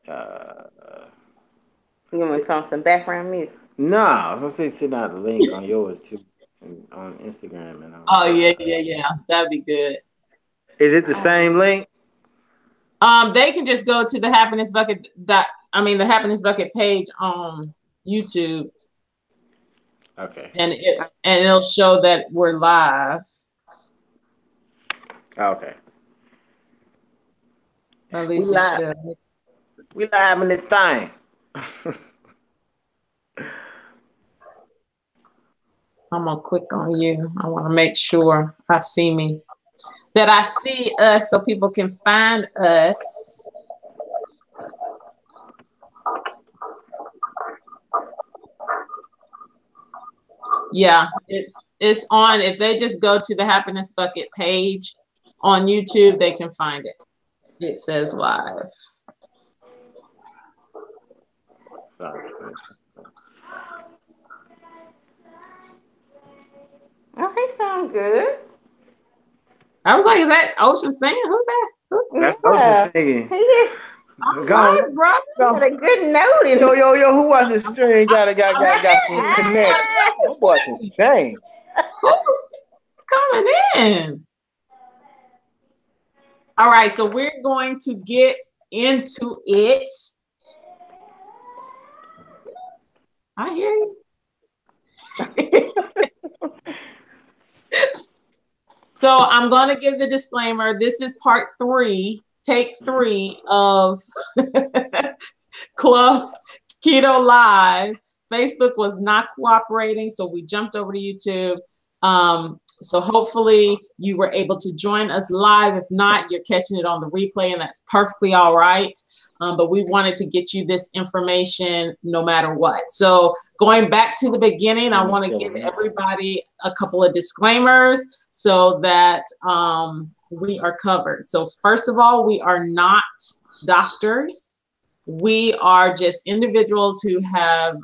Uh, You want me to put on some background music? nah, I was gonna say send out the link on yours too, and on Instagram and on Oh yeah, Facebook. yeah, yeah. That'd be good. Is it the Oh, same link? They can just go to the happiness bucket dot the happiness bucket page on YouTube, Okay. and it'll show that we're live. Okay. At We least it live. should. We live in the thing. I'm gonna click on you. I want to make sure I see me, that I see us, so people can find us. Yeah, it's on. If they just go to the happiness bucket page on YouTube, they can find it. It says live. Sorry. okay, sound good. I was like, is that Ocean singing? Who's that? Who's That's Ocean Yeah, singing. he is. all Go, right, brother? He got go. a good note in Yo, it. yo, yo, who watching the stream? I'm Got some saying, connect. I'm about to That boy can say, sing. who's coming in? All right, so we're going to get into it. I hear you. So I'm going to give the disclaimer. This is part 3, take 3 of Club Keto Live. Facebook was not cooperating, so we jumped over to YouTube. So hopefully you were able to join us live. If not, you're catching it on the replay, and that's perfectly all right. But we wanted to get you this information no matter what. So going back to the beginning, I And want to kill give him. everybody a couple of disclaimers so that we are covered. So first of all, we are not doctors. We are just individuals who have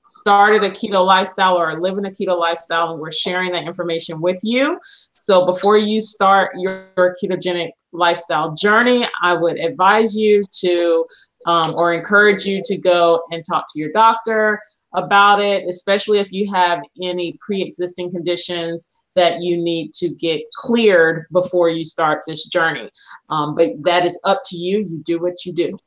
started a keto lifestyle or are living a keto lifestyle, and we're sharing that information with you. So before you start your ketogenic lifestyle journey, I would advise you to or encourage you to go and talk to your doctor about it, especially if you have any pre-existing conditions that you need to get cleared before you start this journey. But that is up to you. You do what you do.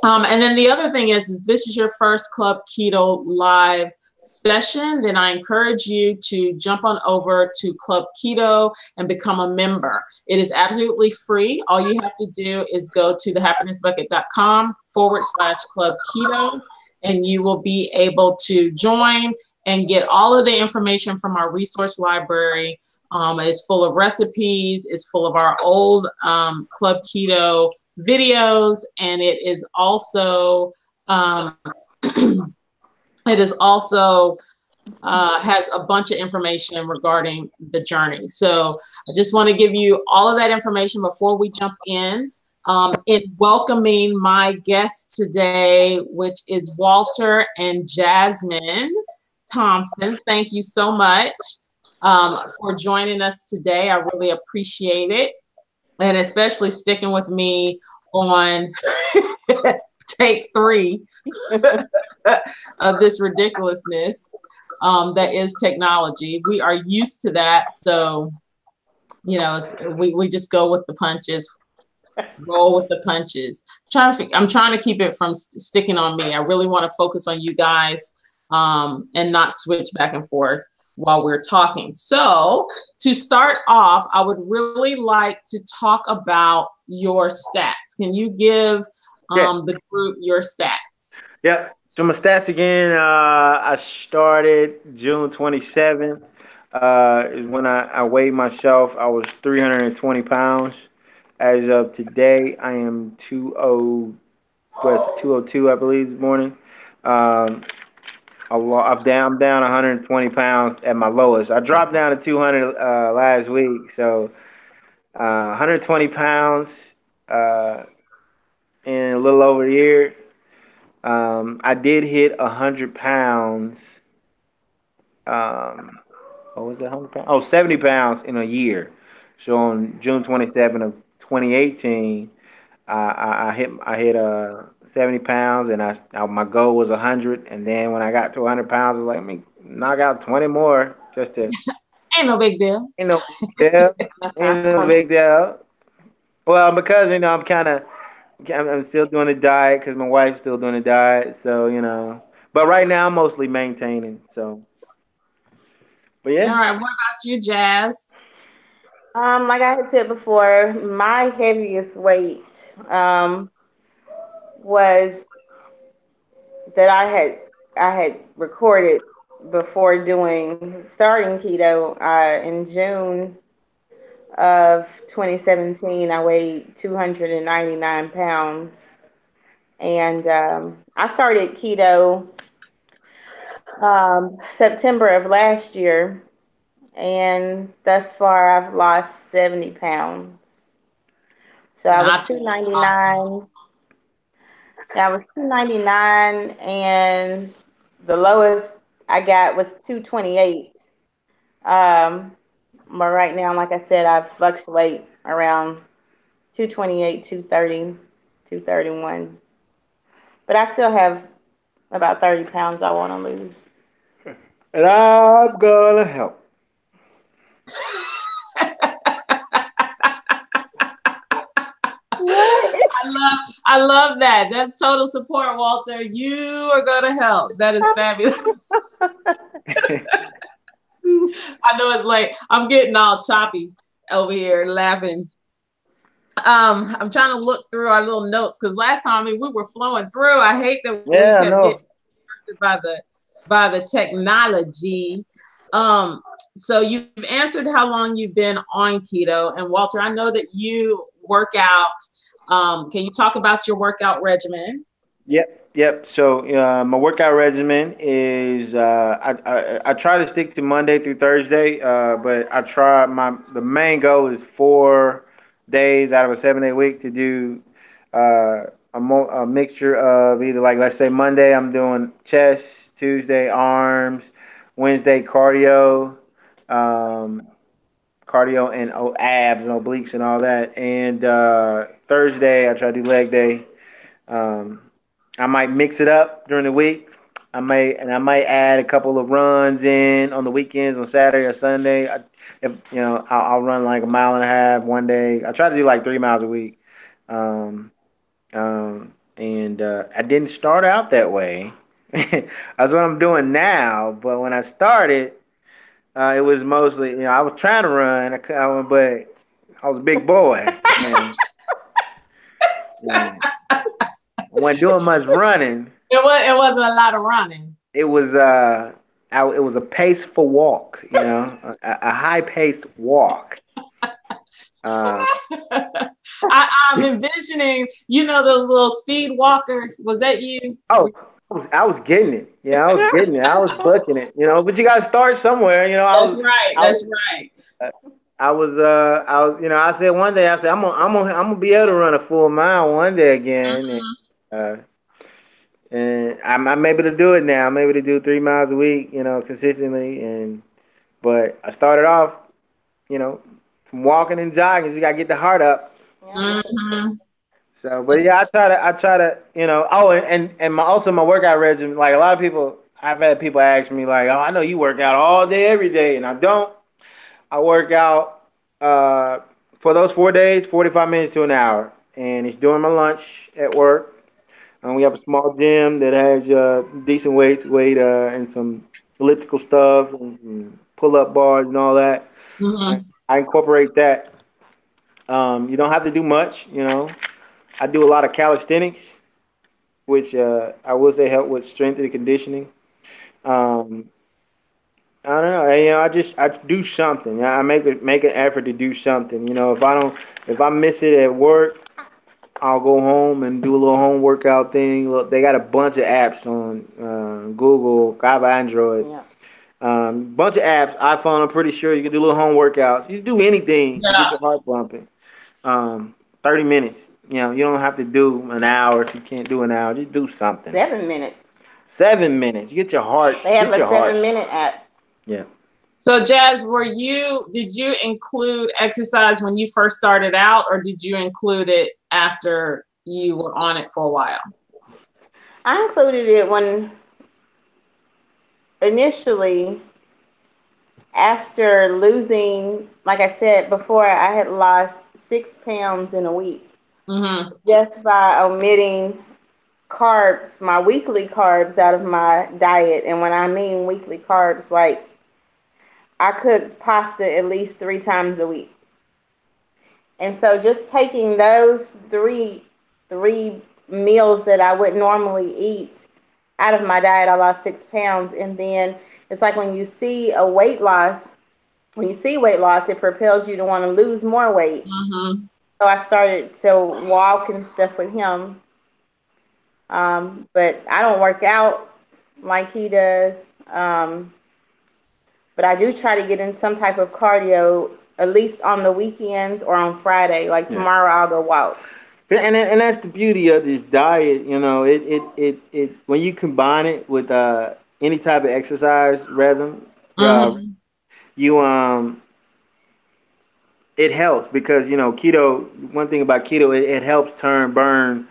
And then the other thing is this is your first Club Keto Live session, then I encourage you to jump on over to Club Keto and become a member. It is absolutely free. All you have to do is go to thehappinessbucket.com/Club Keto, and you will be able to join and get all of the information from our resource library. It's full of recipes, it's full of our old Club Keto videos, and it is also it is also has a bunch of information regarding the journey. So I just want to give you all of that information before we jump in welcoming my guests today, which is Walter and Jasmine Thompson. Thank you so much for joining us today. I really appreciate it, and especially sticking with me on take 3 of this ridiculousness that is technology. We are used to that, so we just go with the punches, roll with the punches. I'm trying to keep it from sticking on me. I really want to focus on you guys and not switch back and forth while we're talking. So to start off, I would really like to talk about your stats. Can you give Yeah. the group your stats? Yeah. So my stats again. I started June 27th. Is when I weighed myself. I was 320 pounds. As of today, I am 202, I believe, this morning. Um, I'm down 120 pounds at my lowest. I dropped down to 200 last week, so 120 pounds uh, in a little over a year. I did hit 100 pounds. Um, what was it? 100 pounds? Oh, 70 pounds in a year. So on June 27th of 2018, I hit 70 pounds, and my goal was 100. And then when I got to 100 pounds, I was like, let me knock out 20 more just to. Ain't no big deal. Ain't no big deal. Ain't no big deal. Well, because I'm still doing the diet because my wife's still doing the diet. So but right now I'm mostly maintaining. So, but All yeah. right. What about you, Jazz? Like I had said before, my heaviest weight was that I had recorded before doing starting keto in June of 2017. I weighed 299 pounds, and I started keto September of last year, and thus far I've lost 70 pounds. So I And I was think that's awesome. 299. Yeah, I was 299, and the lowest I got was 228. Um, but right now, like I said, I fluctuate around 228, 230, 231. But I still have about 30 pounds I want to lose. And I'm gonna help. What? I love that. That's total support, Walter. You are gonna help. That is fabulous. I know it's late. I'm getting all choppy over here laughing. I'm trying to look through our little notes because last time, I mean, we were flowing through. I hate that we Yeah, kept getting no. by the technology. So you've answered how long you've been on keto, and Walter, I know that you work out. Can you talk about your workout regimen? Yep. So my workout regimen is I try to stick to Monday through Thursday, but the main goal is 4 days out of a 7-day week to do a mixture of either, like, let's say Monday I'm doing chest, Tuesday arms, Wednesday um, cardio and abs and obliques and all that, and Thursday I try to do leg day. Um, I might mix it up during the week. I might add a couple of runs in on the weekends on Saturday or Sunday. If I'll run like a mile and a half one day. I try to do like 3 miles a week. Um, and I didn't start out that way. That's what I'm doing now. But when I started, it was mostly I was trying to run, but I was a big boy and I wasn't doing much running. It wasn't a lot of running. It was it was a paceful walk, a high paced walk. Uh, I'm envisioning, those little speed walkers. Was that you? oh, I was getting it. Yeah, I was getting it. I was booking it. But you got to start somewhere. That's right. I was, That's right. I said one day, I said I'm gonna be able to run a full mile one day again, uh, and I'm able to do it now. I'm able to do 3 miles a week, consistently, but I started off, some walking and jogging. So you gotta get the heart up. Mm-hmm. So, but yeah, I try to, Oh, also my workout regimen. Like a lot of people, I've had people ask me like, "Oh, I know you work out all day, every day," and I don't. I work out for those 4 days, 45 minutes to an hour, and it's during my lunch at work. And we have a small gym that has decent weight, and some elliptical stuff and pull-up bars and all that. Mm-hmm. I incorporate that. You don't have to do much. I do a lot of calisthenics, which I will say help with strength and conditioning. Um, I don't know. I do something. I make an effort to do something. If I miss it at work, I'll go home and do a little home workout thing. Look, they got a bunch of apps on Google. I have Android. Yeah. Bunch of apps. iPhone. I'm pretty sure you can do little home workouts. You can do anything to get Yeah. your heart pumping. 30 minutes. You don't have to do an hour if you can't do an hour. Just do something. 7 minutes. 7 minutes. Get your heart. They have Get a your heart. 7-minute app. Yeah. So, Jazz, did you include exercise when you first started out, or did you include it after you were on it for a while? I included it when initially after losing, like I said before, I had lost 6 pounds in a week just by omitting carbs, my weekly carbs out of my diet. And when I mean weekly carbs, like I cook pasta at least 3 times a week. And so just taking those three meals that I would normally eat out of my diet, I lost 6 pounds. And then it's like when you see a weight loss, when you see weight loss, it propels you to want to lose more weight. So I started to walk and stuff with him. But I don't work out like he does. But I do try to get in some type of cardio, at least on the weekends or on Friday. Like tomorrow, I'll go walk. And that's the beauty of this diet, you know. It when you combine it with any type of exercise rhythm, you it helps because you know keto. One thing about keto, it helps burn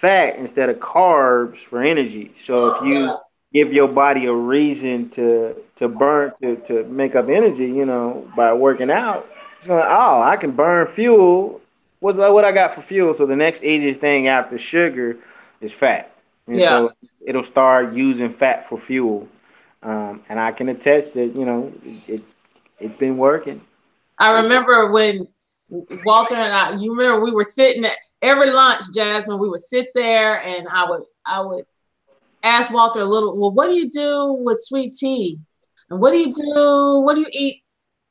fat instead of carbs for energy. So if you give your body a reason to burn to make up energy, you know, by working out, it's going, oh, I can burn fuel. What I got for fuel? So the next easiest thing after sugar is fat, and so it'll start using fat for fuel. And I can attest that you know it's been working. I remember when Walter and I, you remember we were sitting at every lunch, Jasmine, we would sit there and I would ask Walter a little, well, what do you do with sweet tea? And what do you eat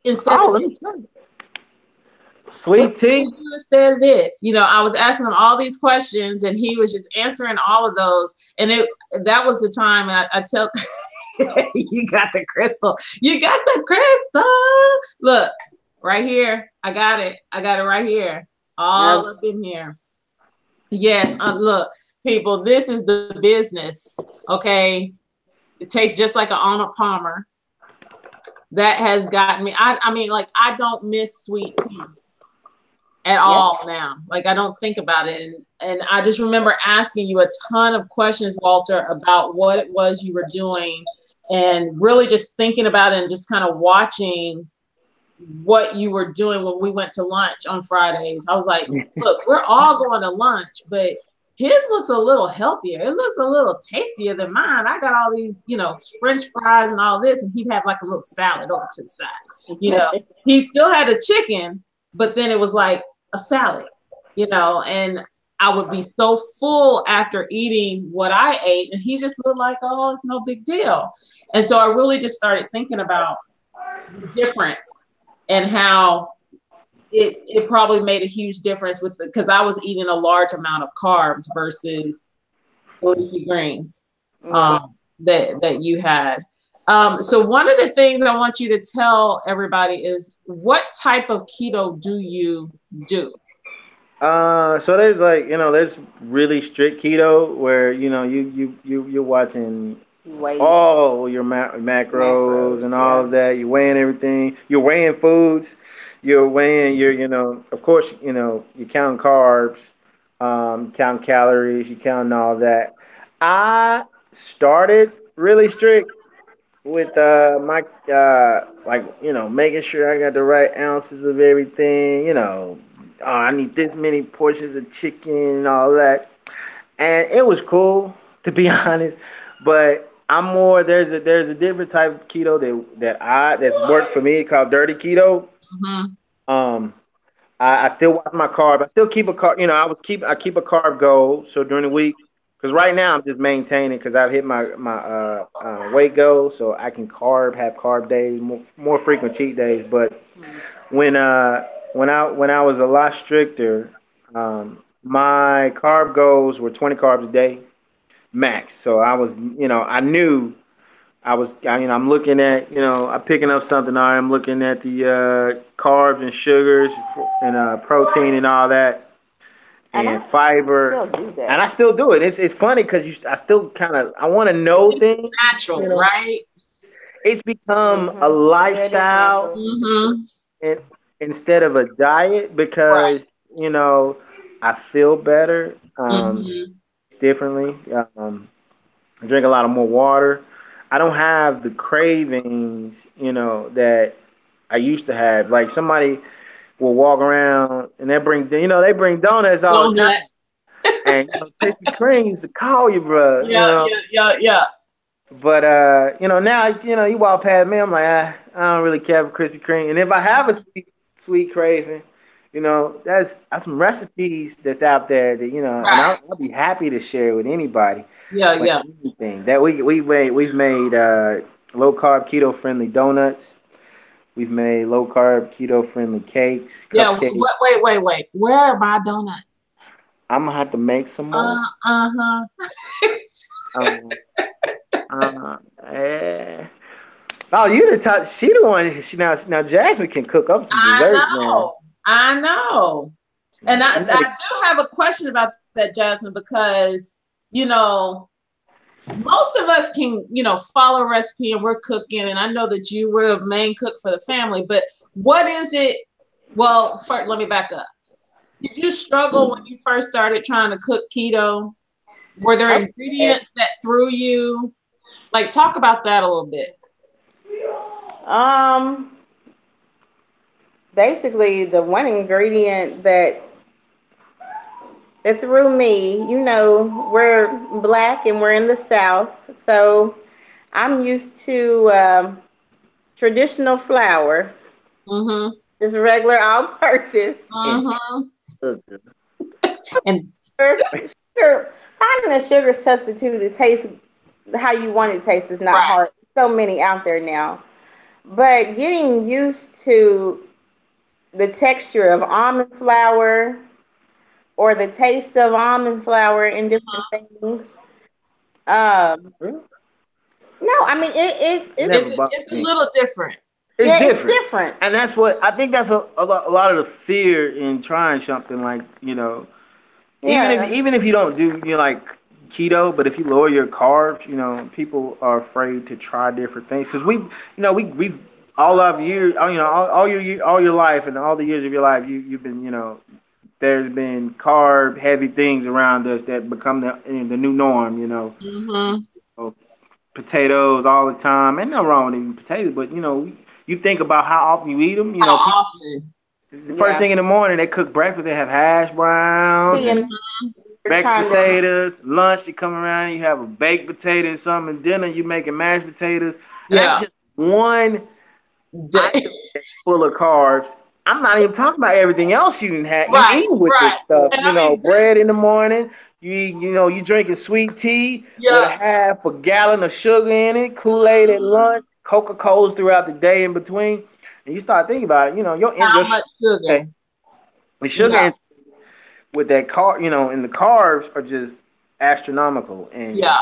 instead of sweet tea? Instead of this? You know, I was asking him all these questions and he was just answering all of those. And that was the time I tell you got the crystal. You got the crystal. Look, right here. I got it right here. All up in here. Yes. Look, people, this is the business. Okay. It tastes just like an Arnold Palmer. That has gotten me. I mean, like, I don't miss sweet tea at all now. Like, I don't think about it. And I just remember asking you a ton of questions, Walter, about what it was you were doing and really just thinking about it and just kind of watching what you were doing when we went to lunch on Fridays. I was like, look, we're all going to lunch, but his looks a little healthier. It looks a little tastier than mine. I got all these, you know, French fries and all this, and he'd have like a little salad over to the side. You know, he still had a chicken, but then it was like a salad, you know, and I would be so full after eating what I ate, and he just looked like, oh, it's no big deal. And so I really just started thinking about the difference and how it probably made a huge difference with because I was eating a large amount of carbs versus leafy greens that you had. So one of the things I want you to tell everybody is what type of keto do you do? So there's like there's really strict keto where you're watching all your macros and all of that. You're weighing everything. You're weighing foods. You're weighing of course you're counting carbs, counting calories. You're counting all that. I started really strict with my like making sure I got the right ounces of everything. I need this many portions of chicken and all that, and it was cool to be honest. But I'm more there's a different type of keto that's worked for me called dirty keto. Um, I still watch my carb. I still keep a carb. I keep a carb goal. So during the week, because right now I'm just maintaining because I've hit my weight goal, so I can have carb days, more frequent cheat days. But when I was a lot stricter, my carb goals were 20 carbs a day max. So I was, I knew I'm looking at, I'm picking up something. I'm looking at the carbs and sugars and protein and all that, and fiber. And I still do it. It's funny because I still I want to know things. Natural, right? It's become a lifestyle and instead of a diet because I feel better Mm-hmm. differently. I drink a lot of more water. I don't have the cravings, that I used to have. Like somebody will walk around and they bring donuts all the time. Donut. And Krispy Kreme used to call you, bro. Yeah, yeah, yeah, yeah. But now you walk past me, I'm like, I don't really care for Krispy Kreme. And if I have a sweet craving, that's some recipes that's out there that and Right. I'll be happy to share with anybody. Yeah, Like yeah. anything that we've made low carb keto friendly donuts. We've made low carb keto friendly cakes, Yeah. cupcakes. Wait. Where are my donuts? I'm gonna have to make some more. Uh-huh. Um, eh. Oh, you the top. She the one. Now Jasmine can cook up some I dessert now. know. I know. And I do have a question about that, Jasmine, because, you know, most of us can, follow a recipe and we're cooking. And I know that you were a main cook for the family, but what is it? Well, first, let me back up. Did you struggle when you first started trying to cook keto? Were there I, ingredients that threw you? Like, talk about that a little bit. Um, Basically, the one ingredient that threw me, we're black and we're in the South, so I'm used to traditional flour, Mm-hmm. just regular all-purpose. and Mm-hmm. sugar. And Sugar, finding a sugar substitute that tastes how you want it to taste is not right. hard. So many out there now, but getting used to the texture of almond flour or the taste of almond flour in different things. Um, Really? no, I mean It it never bothered It's a me. little different. It's yeah, it's different, different. and that's what I think. That's a lot of the fear in trying something like even if Yeah, even if you don't do like keto, but if you lower your carbs, people are afraid to try different things because we all of years, all your life and all the years of your life, you've been there's been carb heavy things around us that become the new norm. Mm-hmm. So, potatoes all the time, and no wrong with eating potatoes, but you think about how often you eat them. How People, often? the first yeah. thing in the morning they cook breakfast, they have hash browns See, and and Mm-hmm. you're baked trying to potatoes. Lunch, you come around, you have a baked potato and something. Dinner, you making mashed potatoes, and that's Yeah. just one Day. item that's full of carbs. I'm not even talking about everything else you can have. You Right, eating with this right. stuff, And I mean, bread in the morning. You drinking sweet tea with a yeah, half a gallon of sugar in it, Kool-Aid at lunch, Coca-Colas throughout the day in between, and you start thinking about it. Your how much sugar, sugar? the Yeah, sugar with that and the carbs are just astronomical, and yeah.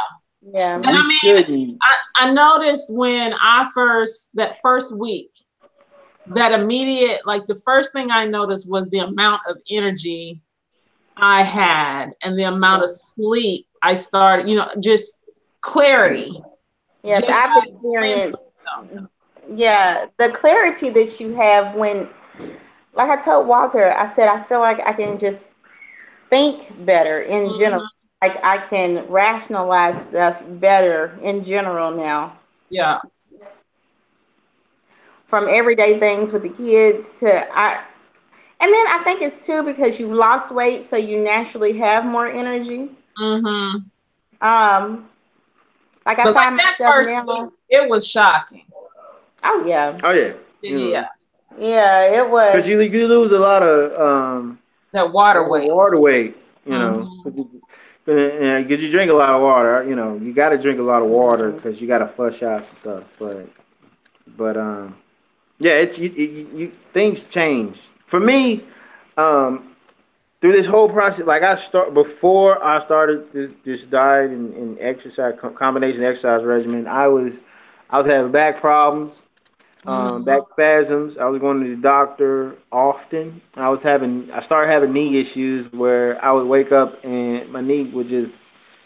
yeah. And we I mean, shouldn't. I noticed when that first week, that immediate, like the first thing I noticed was the amount of energy I had and the amount of sleep I started, just clarity. Yes, Just I've by doing experienced. something. Yeah, the clarity that you have when, like I told Walter, I said I feel like I can just think better in general. Mhm. Like I can rationalize stuff better in general now. Yeah. From everyday things with the kids to and then I think it's too because you've lost weight, so you naturally have more energy. Hmm. Um, like I But like find that myself first week, now. it was shocking. Oh yeah, Oh yeah, Yeah. yeah, it because was. you lose a lot of That water weight. water weight, Hmm. because you drink a lot of water. You got to drink a lot of water Mhm. because you got to flush out some stuff. But yeah, it's things change for me. Um, Through this whole process, like before I started this diet and exercise combination exercise regimen, I was having back problems, back Hmm. spasms. I was going to the doctor often. I started having knee issues where I would wake up and my knee would just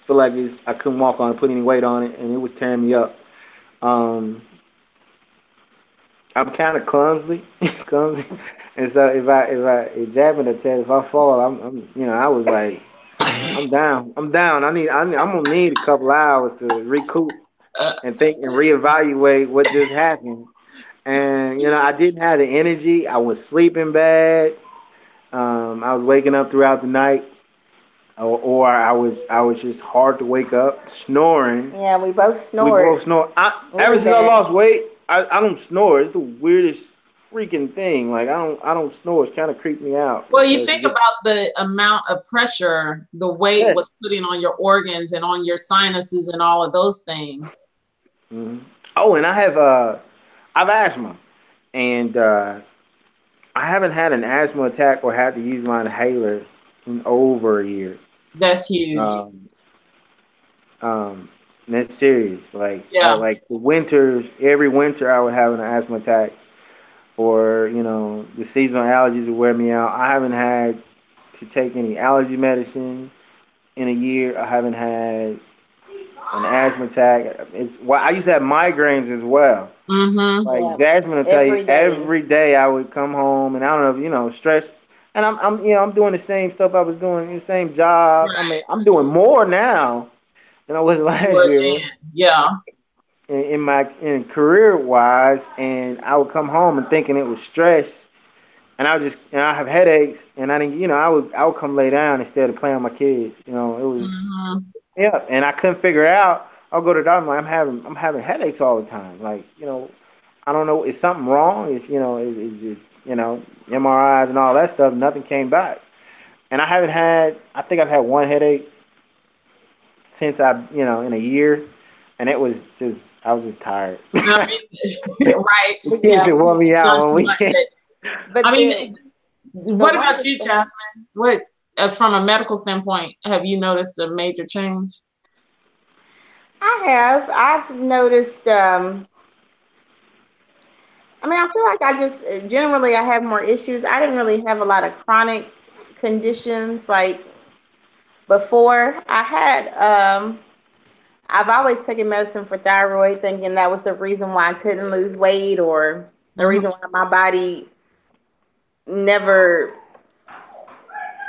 feel like I couldn't walk on it, put any weight on it, and it was tearing me up. Um, I'm kind of clumsy, clumsy, and so if Jasmine will tell if I fall, I was like, I'm down. I'm gonna need a couple hours to recoup and think and reevaluate what just happened. And I didn't have the energy. I was sleeping bad. I was waking up throughout the night, or I was just hard to wake up, snoring. Yeah, we both We snored both snore. Ever really since I bad. lost weight, I don't snore. It's the weirdest freaking thing. Like I don't snore. It's kind of creeped me out Well, you because think about the amount of pressure the weight yeah. was putting on your organs and on your sinuses and all of those things. hmm Oh, and I've asthma, and I haven't had an asthma attack or had to use my inhaler in over a year. That's huge. Um, and that's serious. Like Yeah. like the winters, every winter I would have an asthma attack, or the seasonal allergies would wear me out. I haven't had to take any allergy medicine in a year. I haven't had an asthma attack. It's well, I used to have migraines as well. Mm-hmm. Like Yeah, Jasmine will tell you, every day. every day I would come home and I don't know, stress. And I'm doing the same stuff I was doing, the same job. I mean, Right. I'm doing more now than I was last More year than, yeah. in career wise. And I would come home and thinking it was stress, and I have headaches, and I didn't, I would come lay down instead of playing with my kids. It was Mm-hmm. yeah, and I couldn't figure it out. I'll go to the doctor. I'm like, I'm having headaches all the time. Like, I don't know. Is something wrong? Is it, MRIs and all that stuff. Nothing came back. And I haven't had. I think I've had one headache since in a year, and it was just I was just tired. I mean, right. The kids Yeah. that wore me out Done when too much. we. But I mean, the what about wonderful you, thing Jasmine? What, from a medical standpoint, have you noticed a major change? I've noticed. I mean, I feel like I just generally I have more issues. I didn't really have a lot of chronic conditions like before. I've always taken medicine for thyroid, thinking that was the reason why I couldn't lose weight or the Mm-hmm. reason why my body never.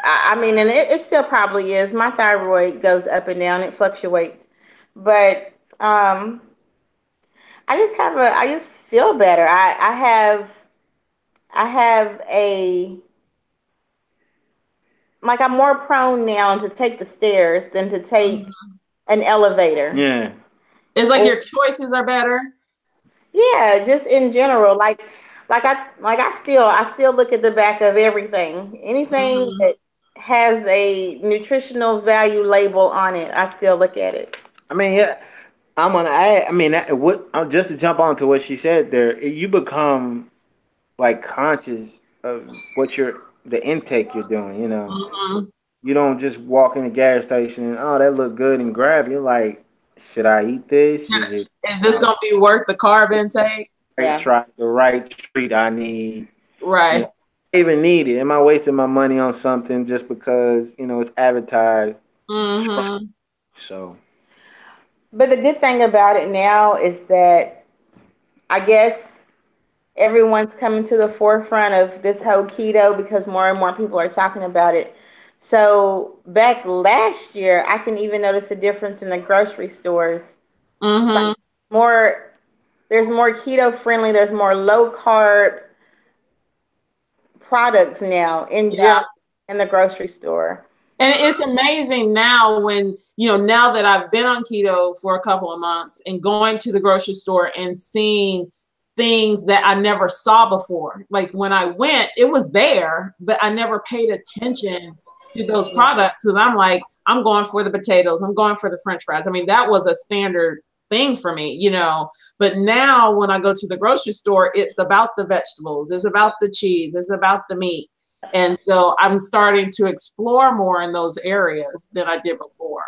I mean, and it still probably is. My thyroid goes up and down; it fluctuates, but I just feel better. I have a like I'm more prone now to take the stairs than to take Mm-hmm. an elevator. Yeah. It's like Or your choices are better. yeah, just in general, I still look at the back of everything. Anything Mm-hmm. that has a nutritional value label on it, I still look at it. I mean, yeah. I'm gonna add. I mean, just to jump on to what she said there, you become like conscious of the intake you're doing. Mm-hmm. You don't just walk in the gas station and that look good and grab it. You're like, should I eat this? Is it Is this going to be worth the carb intake? right Yeah. try the right treat I need? You Right. know, I even need it. Am I wasting my money on something just because it's advertised strong? Mm-hmm. So But the good thing about it now is that I guess everyone's coming to the forefront of this whole keto because more and more people are talking about it. So back last year, I can even notice a difference in the grocery stores. Like Mm-hmm. more, there's more keto friendly. There's more low carb products now in Yeah. general in the grocery store. And it's amazing now when, now that I've been on keto for a couple of months and going to the grocery store and seeing things that I never saw before. Like when I went, it was there, but I never paid attention to those Yeah. products because I'm like, I'm going for the potatoes, I'm going for the French fries. I mean, that was a standard thing for me. But now when I go to the grocery store, it's about the vegetables, it's about the cheese, it's about the meat. And so I'm starting to explore more in those areas than I did before.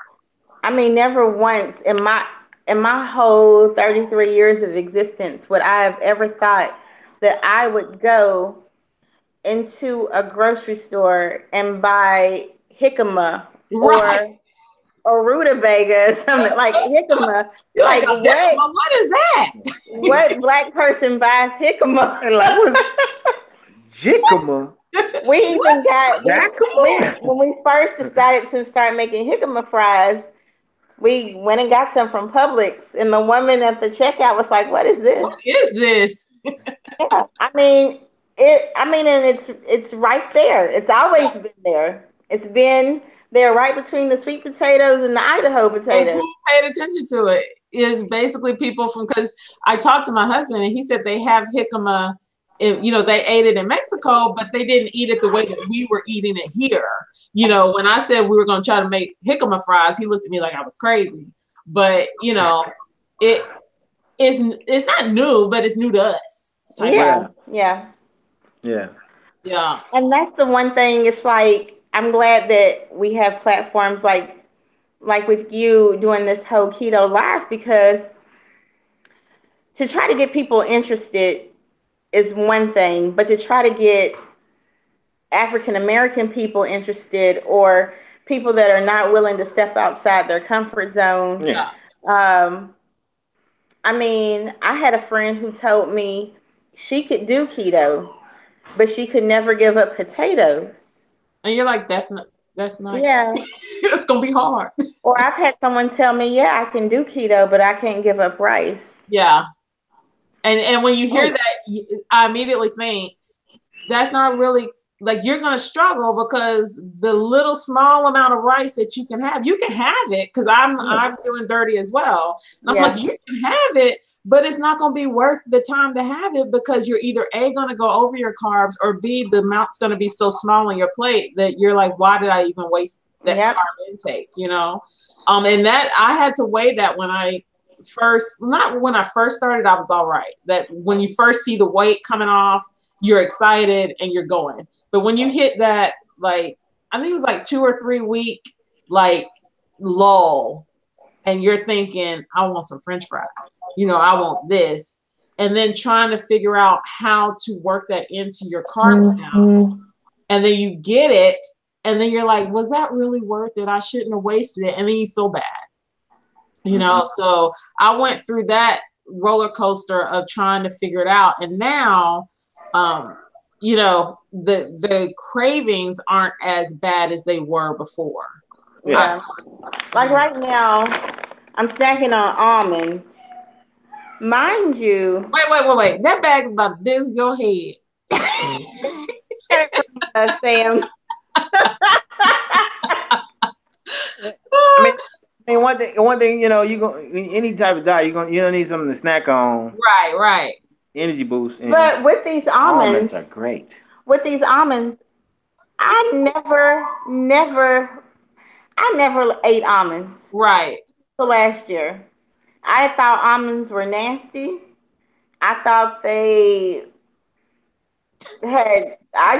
I mean, never once in my whole 33 years of existence would I have ever thought that I would go into a grocery store and buy jicama Right. or or rutabaga or something like jicama. You're like, Like what is that? what black person buys jicama? Like what? Jicama. We even got Jacama. when we first decided to start making jicama fries. We went and got some from Publix, and the woman at the checkout was like, "What is this?" What is this? Yeah, I mean it. I mean, and it's right there. It's always been there. It's been there right between the sweet potatoes and the Idaho And potatoes. who paid attention to it is basically people from, because I talked to my husband and he said they have jicama. They ate it in Mexico, but they didn't eat it the way that we were eating it here. When I said we were going to try to make jicama fries, he looked at me like I was crazy. But it's not new, but it's new to us. Yeah. And that's the one thing. It's like I'm glad that we have platforms like with you doing this whole keto life, because to try to get people interested is one thing, but to try to get African American people interested, or people that are not willing to step outside their comfort zone. Yeah. I mean, I had a friend who told me she could do keto, but she could never give up potatoes. And you're like, that's not. Yeah. It's gonna be hard. Or I've had someone tell me, yeah, I can do keto, but I can't give up rice. Yeah. And when you hear that, I immediately think that's not really, like, you're going to struggle, because the little small amount of rice that you can have it, because I'm doing dirty as well. And I'm like, you can have it, but it's not going to be worth the time to have it, because you're either A, going to go over your carbs, or B, the amount's going to be so small on your plate that you're like, why did I even waste that carb intake, and that I had to weigh that when I first started. I was all right. That when you first see the weight coming off, you're excited and you're going. But when you hit that, like, I think it was like 2 or 3 week, like, lull, and you're thinking, I want some French fries, I want this. And then trying to figure out how to work that into your carb count. And then you get it. And then you're like, was that really worth it? I shouldn't have wasted it. And then you feel bad. So I went through that roller coaster of trying to figure it out. And now, the cravings aren't as bad as they were before. Yeah. Like right now, I'm snacking on almonds. Mind you. Wait. That bag's about this your head. Sam. I mean, one thing, you go any type of diet, you don't need something to snack on. Right. Energy boost. But with these almonds are great. With these almonds, I never ate almonds. Right. So last year, I thought almonds were nasty. I thought I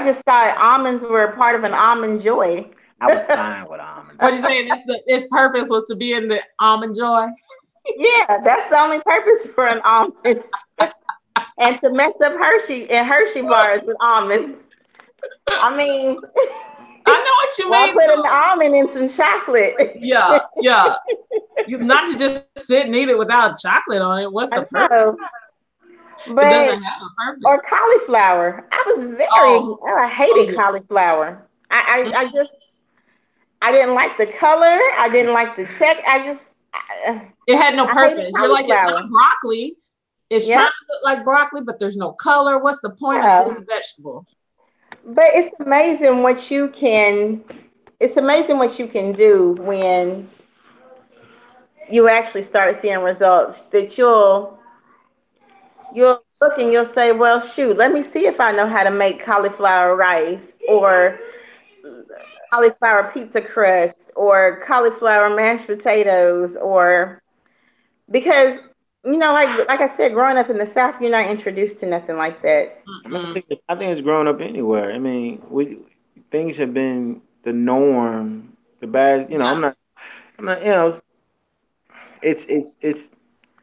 just thought almonds were part of an Almond Joy. I was fine with almonds. What are you saying? Its purpose was to be in the Almond Joy? Yeah, that's the only purpose for an almond. And to mess up Hershey bars with almonds. I mean, I know what you mean. Put an almond in some chocolate. Yeah. Not to just sit and eat it without chocolate on it. What's the purpose? But, it doesn't have a purpose. Or cauliflower. I hated cauliflower. I didn't like the color. I didn't like the texture. It had no purpose. You're like, it's not broccoli. It's trying to look like broccoli, but there's no color. What's the point of this vegetable? But it's amazing what you can do when you actually start seeing results, that you'll look and you'll say, well, shoot, let me see if I know how to make cauliflower rice, or cauliflower pizza crust, or cauliflower mashed potatoes, or because like I said, growing up in the South, you're not introduced to nothing like that. I think it's growing up anywhere. I mean, things have been the norm. The bad, I'm not. It's.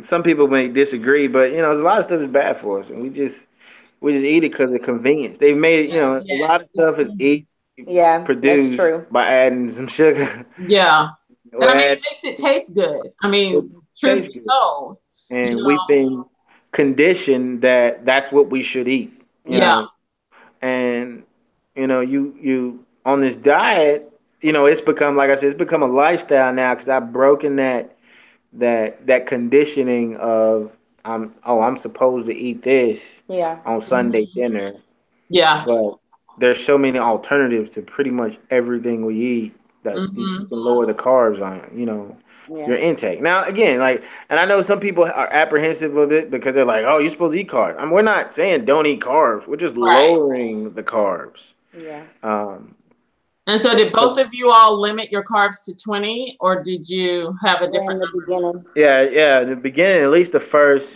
Some people may disagree, but there's a lot of stuff that's bad for us, and we just eat it because of convenience. They've made it. A lot of stuff is produced by adding some sugar. Yeah. And I mean, Well, it makes it taste good. I it mean, truth tastes be good, told, you and we've know, been conditioned that that's what we should eat. You yeah. know, and you on this diet. It's become, like I said, it's become a lifestyle now because I've broken that conditioning of I'm supposed to eat this Yeah. on Sunday Mhm. dinner, Yeah. but there's so many alternatives to pretty much everything we eat that you Hmm. can lower the carbs on, Yeah. your intake. Now, again, like, and I know some people are apprehensive of it because they're like, "Oh, you're supposed to eat carbs." I mean, we're not saying don't eat carbs. We're just Right. lowering the carbs. Yeah. Um, And so, did both of you all limit your carbs to 20, or did you have a Yeah, in different the number? beginning. yeah, yeah. In the beginning, at least the first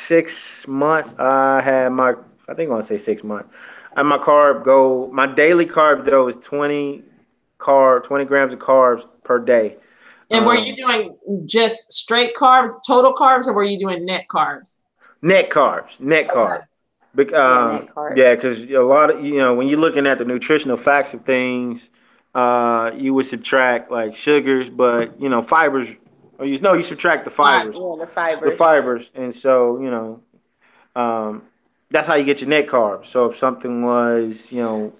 6 months, I had I think I want to say 6 months. I had my carb go. My daily carb though is 20 grams of carbs per day. And were you Um, doing just straight carbs, total carbs, or were you doing net carbs? Net carbs, net Okay. carbs. Yeah, net carbs. Yeah, because a lot of when you're looking at the nutritional facts of things, you would subtract like sugars, but fibers, or you subtract the Right. fibers, Yeah, the the fibers. fibers, and so um, that's how you get your net carbs. So if something was,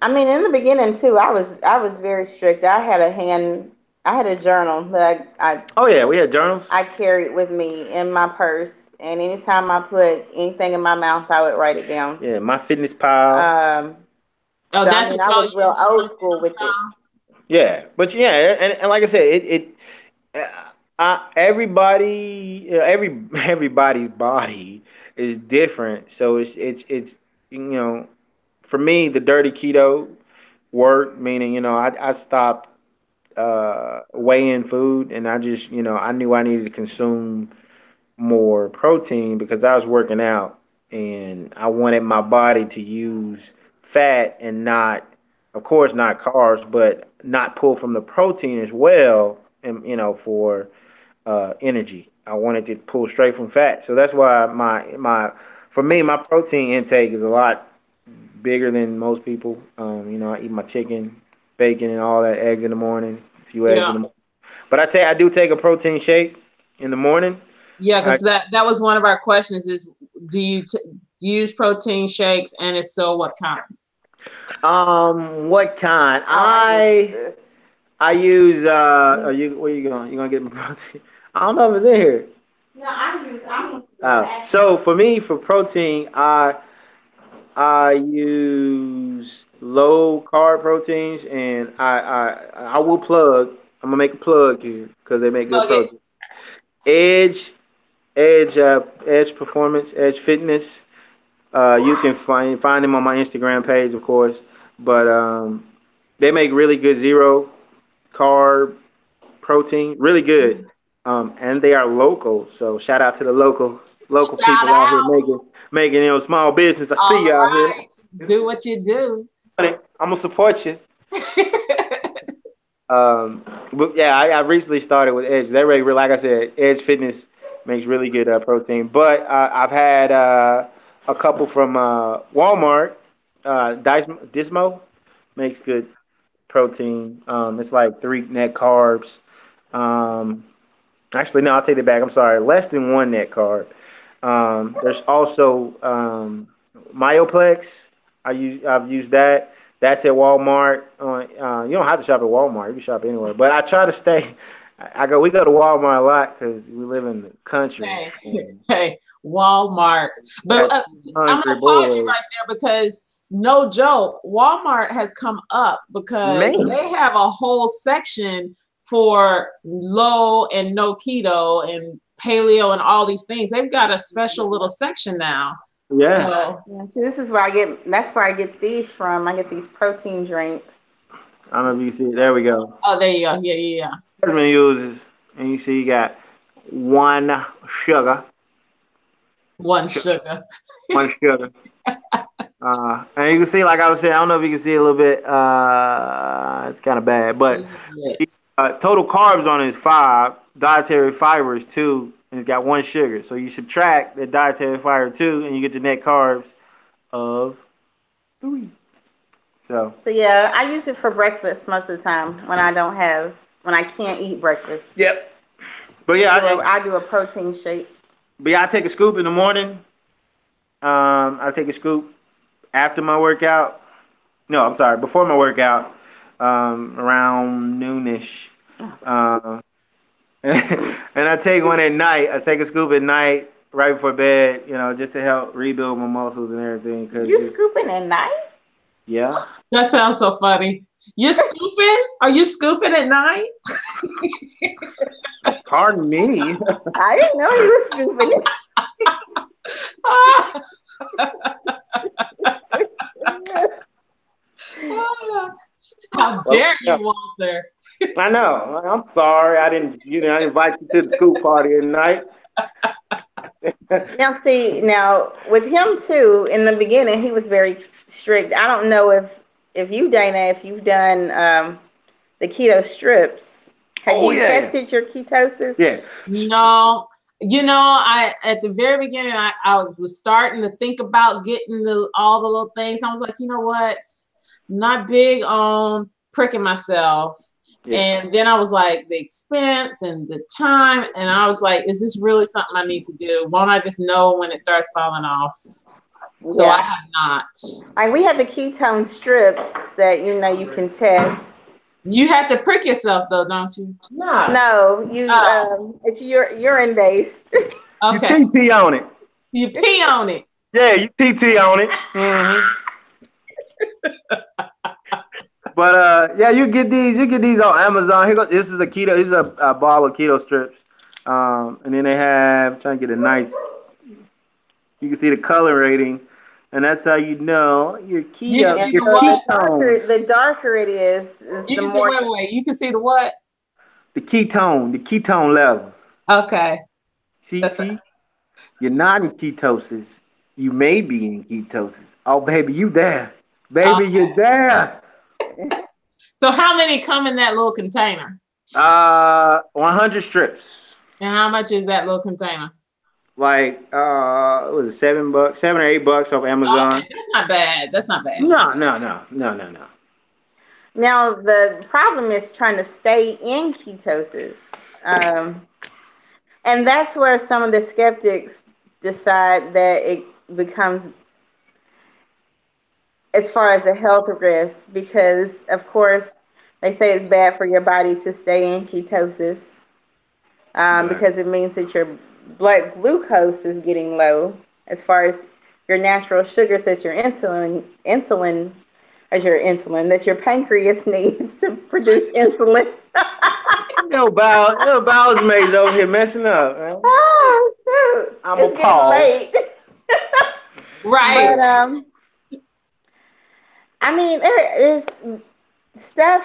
I mean, in the beginning too, I was very strict. I had a journal that oh yeah, we had journals. I carried with me in my purse, and anytime I put anything in my mouth, I would write it down. Yeah, my fitness pal. Um, Oh, so I that's mean, what I y'all was real use, old my school fitness with it. pal. Yeah, but yeah, and like I said, everybody, everybody's body is different. So it's you know, for me, the dirty keto worked. Meaning, I stopped weighing food, and I just, I knew I needed to consume more protein because I was working out and I wanted my body to use fat and not, of course, not carbs, but not pull from the protein as well, and for energy. I wanted to pull straight from fat, so that's why for me, my protein intake is a lot bigger than most people. I eat my chicken, bacon, and all that, eggs in the morning, a few eggs Yeah. in the morning. But I do take a protein shake in the morning. Yeah, I because that was one of our questions is, do you use protein shakes? And if so, what kind? What kind? Oh, I use I this. I use are you where you going? You gonna get my protein? I don't know if it's in here. No, I'm So for me, for protein, I use low carb proteins, and I will plug. I'm gonna make a plug here because they make good Plug it. protein. Edge, Edge Performance, Edge Fitness. You can find them on my Instagram page, of course. But they make really good zero carb protein, really good. And they are local. So shout out to the local Shout people out here out. making small business. I see All you out here. right. Do what you do. I'm gonna support you. But yeah, I recently started with Edge. They're really, like I said, Edge Fitness makes really good protein. But I've had a couple from Walmart. Dismo makes good protein. It's like three net carbs. Um, Actually, no, I'll take it back. I'm sorry. Less than one net carb. There's also Myoplex. I've used that. That's at Walmart. You don't have to shop at Walmart. You can shop anywhere. But I try to stay. We go to Walmart a lot because we live in the country. Hey, And hey, Walmart. we But got I'm hungry gonna pause you boys. right there because no joke, Walmart has come up because Man, they have a whole section for low and no keto and paleo and all these things. They've got a special little section now. yeah. So, Yeah, see, this is where I get. That's where I get these from. I get these protein drinks. I don't know if you can see it. There we go. oh, there you go. Yeah, yeah, yeah. Jasmine uses, and you see you got one sugar, One sugar. one sugar. And you can see, like I was saying, I don't know if you can see a little bit. It's kind of bad, but Yes. total carbs on it is 5. Dietary fiber is 2, and it's got one sugar. So you subtract the dietary fiber 2, and you get the net carbs of 3. So yeah, I use it for breakfast most of the time when I can't eat breakfast. yep. But yeah, I do a protein shake. but yeah, I take a scoop in the morning. I take a scoop after my workout. No, I'm sorry, before my workout, around noonish. Uh, and I take one at night. I take a scoop at night, right before bed, just to help rebuild my muscles and everything. You scooping at night? Yeah. That sounds so funny. You're scooping? Are you scooping at night? Pardon me. I didn't know you were scooping it. How dare you, Walter? I know. I'm sorry. I didn't invite you to the scoop party at night. Now with him too, in the beginning, he was very strict. I don't know if you, Dana, if you've done the keto strips. Have you tested your ketosis? Yeah. No. I at the very beginning, I was starting to think about getting all the little things. I was like, you know what? Not big on pricking myself. Yeah. And then I was like, the expense and the time. And I was like, is this really something I need to do? Won't I just know when it starts falling off? So I have not. We have the ketone strips that you can test. You have to prick yourself though, don't you? No, it's urine based. Okay. You pee on it. You pee on it. Yeah, you PT on it. Mm-hmm. But yeah, you get these on Amazon. This is a ball of keto strips. And then they have, trying to get a nice, you can see the color rating, and that's how you know your keto. The darker it is the more. Wait. You can see the what? The ketone levels. Okay. See, you're not in ketosis. You may be in ketosis. Oh, baby, you there. Baby, you're there. So how many come in that little container? 100 strips. And how much is that little container? Like, was it $7, $7 or $8 off Amazon? Okay, that's not bad. No. Now the problem is trying to stay in ketosis, and that's where some of the skeptics decide that it becomes, as far as a health risk, because of course they say it's bad for your body to stay in ketosis, because it means that your blood glucose is getting low, as far as your natural sugars that your insulin that your pancreas needs to produce insulin. Little bowels mates over here messing up, man. Oh, shoot. I'm appalled. Late. Right. But I mean, there is stuff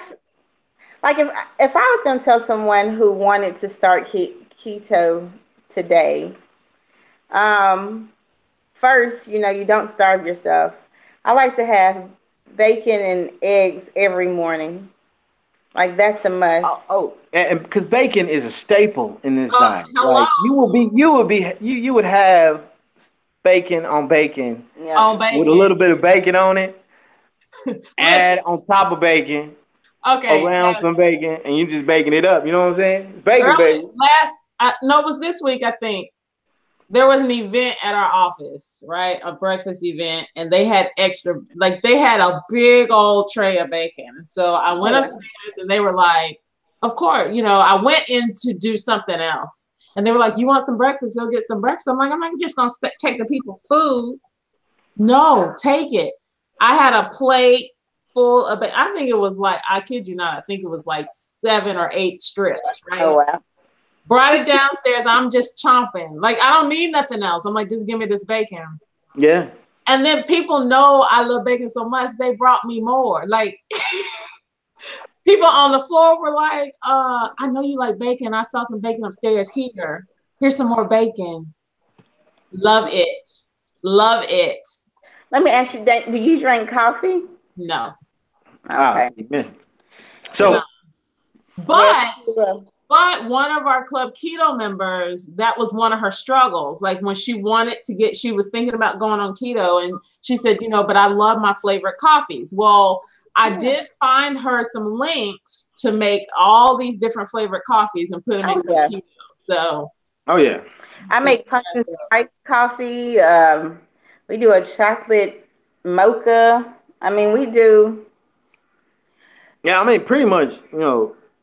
like if I was going to tell someone who wanted to start keto today, first, you don't starve yourself. I like to have bacon and eggs every morning. Like, that's a must. And because bacon is a staple in this diet. Hello? Like you would have bacon on bacon. Yeah. On bacon. With a little bit of bacon on it. Add on top of bacon. Okay. Around some bacon, and you just baking it up. You know what I'm saying? It's bacon, baby. It was this week, I think. There was an event at our office, right? A breakfast event, and they had they had a big old tray of bacon. So I went upstairs, and they were like, of course, I went in to do something else. And they were like, you want some breakfast? Go get some breakfast. I'm like, I'm not just going to take the people food. No, take it. I had a plate full of, I think it was like, I kid you not, I think it was like 7 or 8 strips, right? Oh, wow. Brought it downstairs. I'm just chomping. Like, I don't need nothing else. I'm like, just give me this bacon. Yeah. And then people know I love bacon so much, they brought me more. Like, people on the floor were like, I know you like bacon. I saw some bacon upstairs. Here's some more bacon. Love it. Love it. Let me ask you, do you drink coffee? No. Okay. So, but But one of our Club Keto members, that was one of her struggles. Like when she wanted to she was thinking about going on keto, and she said, but I love my favorite coffees. Well, I did find her some links to make all these different flavored coffees and put them in keto. So. Oh yeah. I make pumpkin spice coffee. We do a chocolate mocha. I mean, we do. Yeah, I mean, pretty much,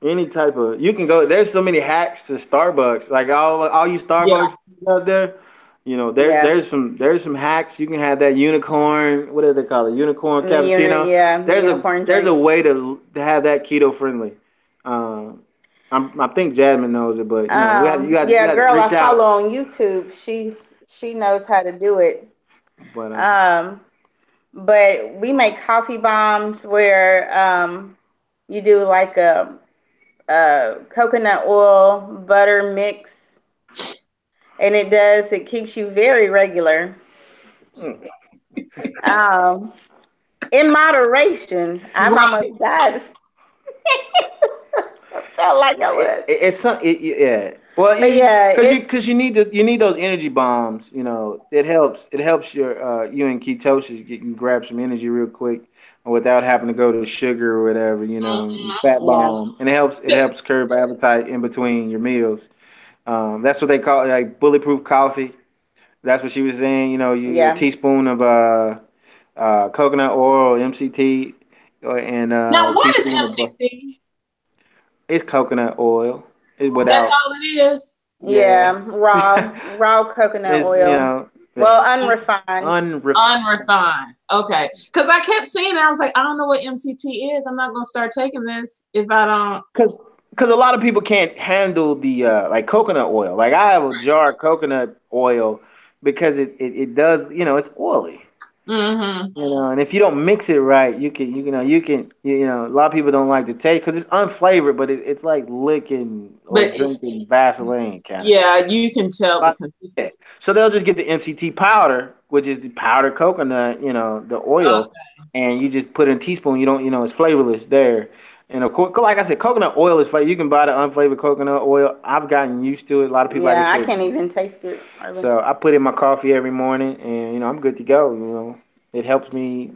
any type of, you can go. There's so many hacks to Starbucks. Like all you Starbucks out there, there's some hacks. You can have that unicorn. What do they call it? Unicorn cappuccino. There's a way to have that keto friendly. I think Jasmine knows it, but you got girl, to I reach out. follow on YouTube. She knows how to do it. But we make coffee bombs where you do like a coconut oil butter mix, and it keeps you very regular. In moderation. I've almost died. I felt like I was. It's something. Yeah. Well, because you need those energy bombs. It helps your you in ketosis. You can grab some energy real quick without having to go to sugar or whatever. Fat bomb, and it helps curb appetite in between your meals. That's what they call it, like bulletproof coffee. That's what she was saying. A teaspoon of coconut oil, MCT, and now what is MCT? It's coconut oil. That's all it is. Yeah, raw coconut oil. Unrefined. Unrefined. Okay, because I kept seeing it. I was like, I don't know what MCT is. I'm not going to start taking this if I don't. Because a lot of people can't handle the like coconut oil. Like I have a jar of coconut oil because it does, it's oily. Mm-hmm. And if you don't mix it right, you can a lot of people don't like the taste because it's unflavored, but it's like licking or drinking Vaseline kind of. Yeah, you can tell. So they'll just get the MCT powder, which is the powdered coconut, the oil, and you just put in a teaspoon. You don't, it's flavorless there. And of course, like I said, coconut oil is flavored. You can buy the unflavored coconut oil. I've gotten used to it. A lot of people like I can't even taste it. So I put in my coffee every morning, and I'm good to go. It helps me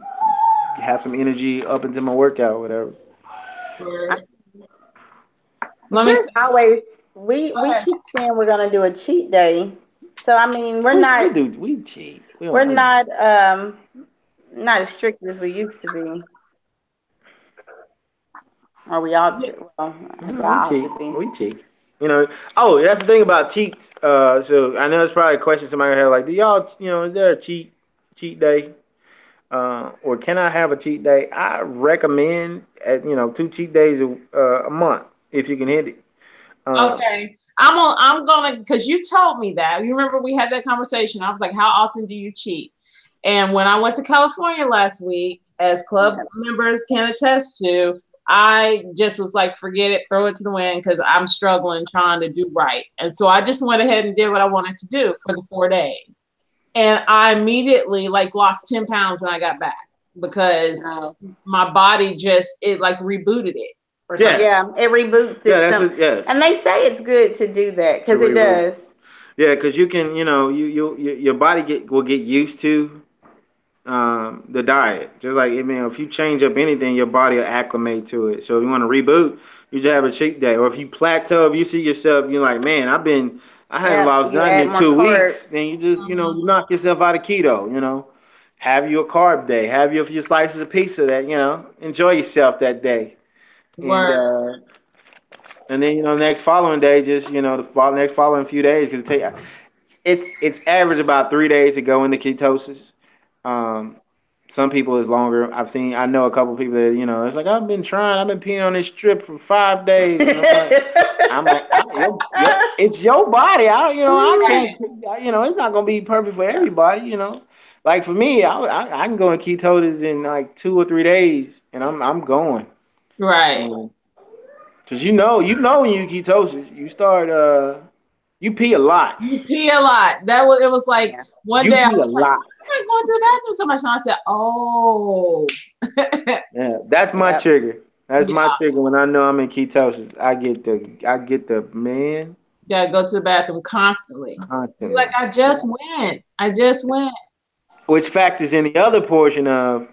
have some energy up into my workout, or whatever. We keep saying we're gonna do a cheat day. So I mean, we cheat. We're not as strict as we used to be. Or we all do. We cheat. That's the thing about cheats. So I know it's probably a question somebody had, like, do y'all, is there a cheat day? Or can I have a cheat day? I recommend 2 cheat days a month if you can hit it. Okay. I'm gonna, because you told me that. You remember we had that conversation. I was like, how often do you cheat? And when I went to California last week, as club members can attest to, I just was like, forget it, throw it to the wind, because I'm struggling trying to do right. And so I just went ahead and did what I wanted to do for the 4 days. And I immediately lost 10 pounds when I got back because my body it rebooted it. Yeah, it reboots it. And they say it's good to do that because it does. Yeah, because you can, your body will get used to the diet. Just like, if you change up anything, your body will acclimate to it. So if you want to reboot, you just have a cheat day. Or if you plateau, if you see yourself, you're like, man, I haven't lost nothing in 2 weeks. Then you just, you knock yourself out of keto, Have your carb day. Have your few slices of pizza that, enjoy yourself that day. And then, next following day, just, the next following few days, because it's average about 3 days to go into ketosis. Some people is longer. I know a couple of people that, it's like, I've been peeing on this strip for 5 days. And I'm like, it's your body. I can't, it's not going to be perfect for everybody, Like for me, I can go in ketosis in like 2 or 3 days and I'm going. Right. Cause when you ketosis, you start, you pee a lot. You pee a lot. It was like one day I was like, I'm going to the bathroom so much. And I said, oh. Yeah, that's my trigger. That's Yeah. my trigger when I know I'm in ketosis. I get the man You gotta go to the bathroom constantly. You're like, constantly. I just went. I just went. Which factors in the other portion of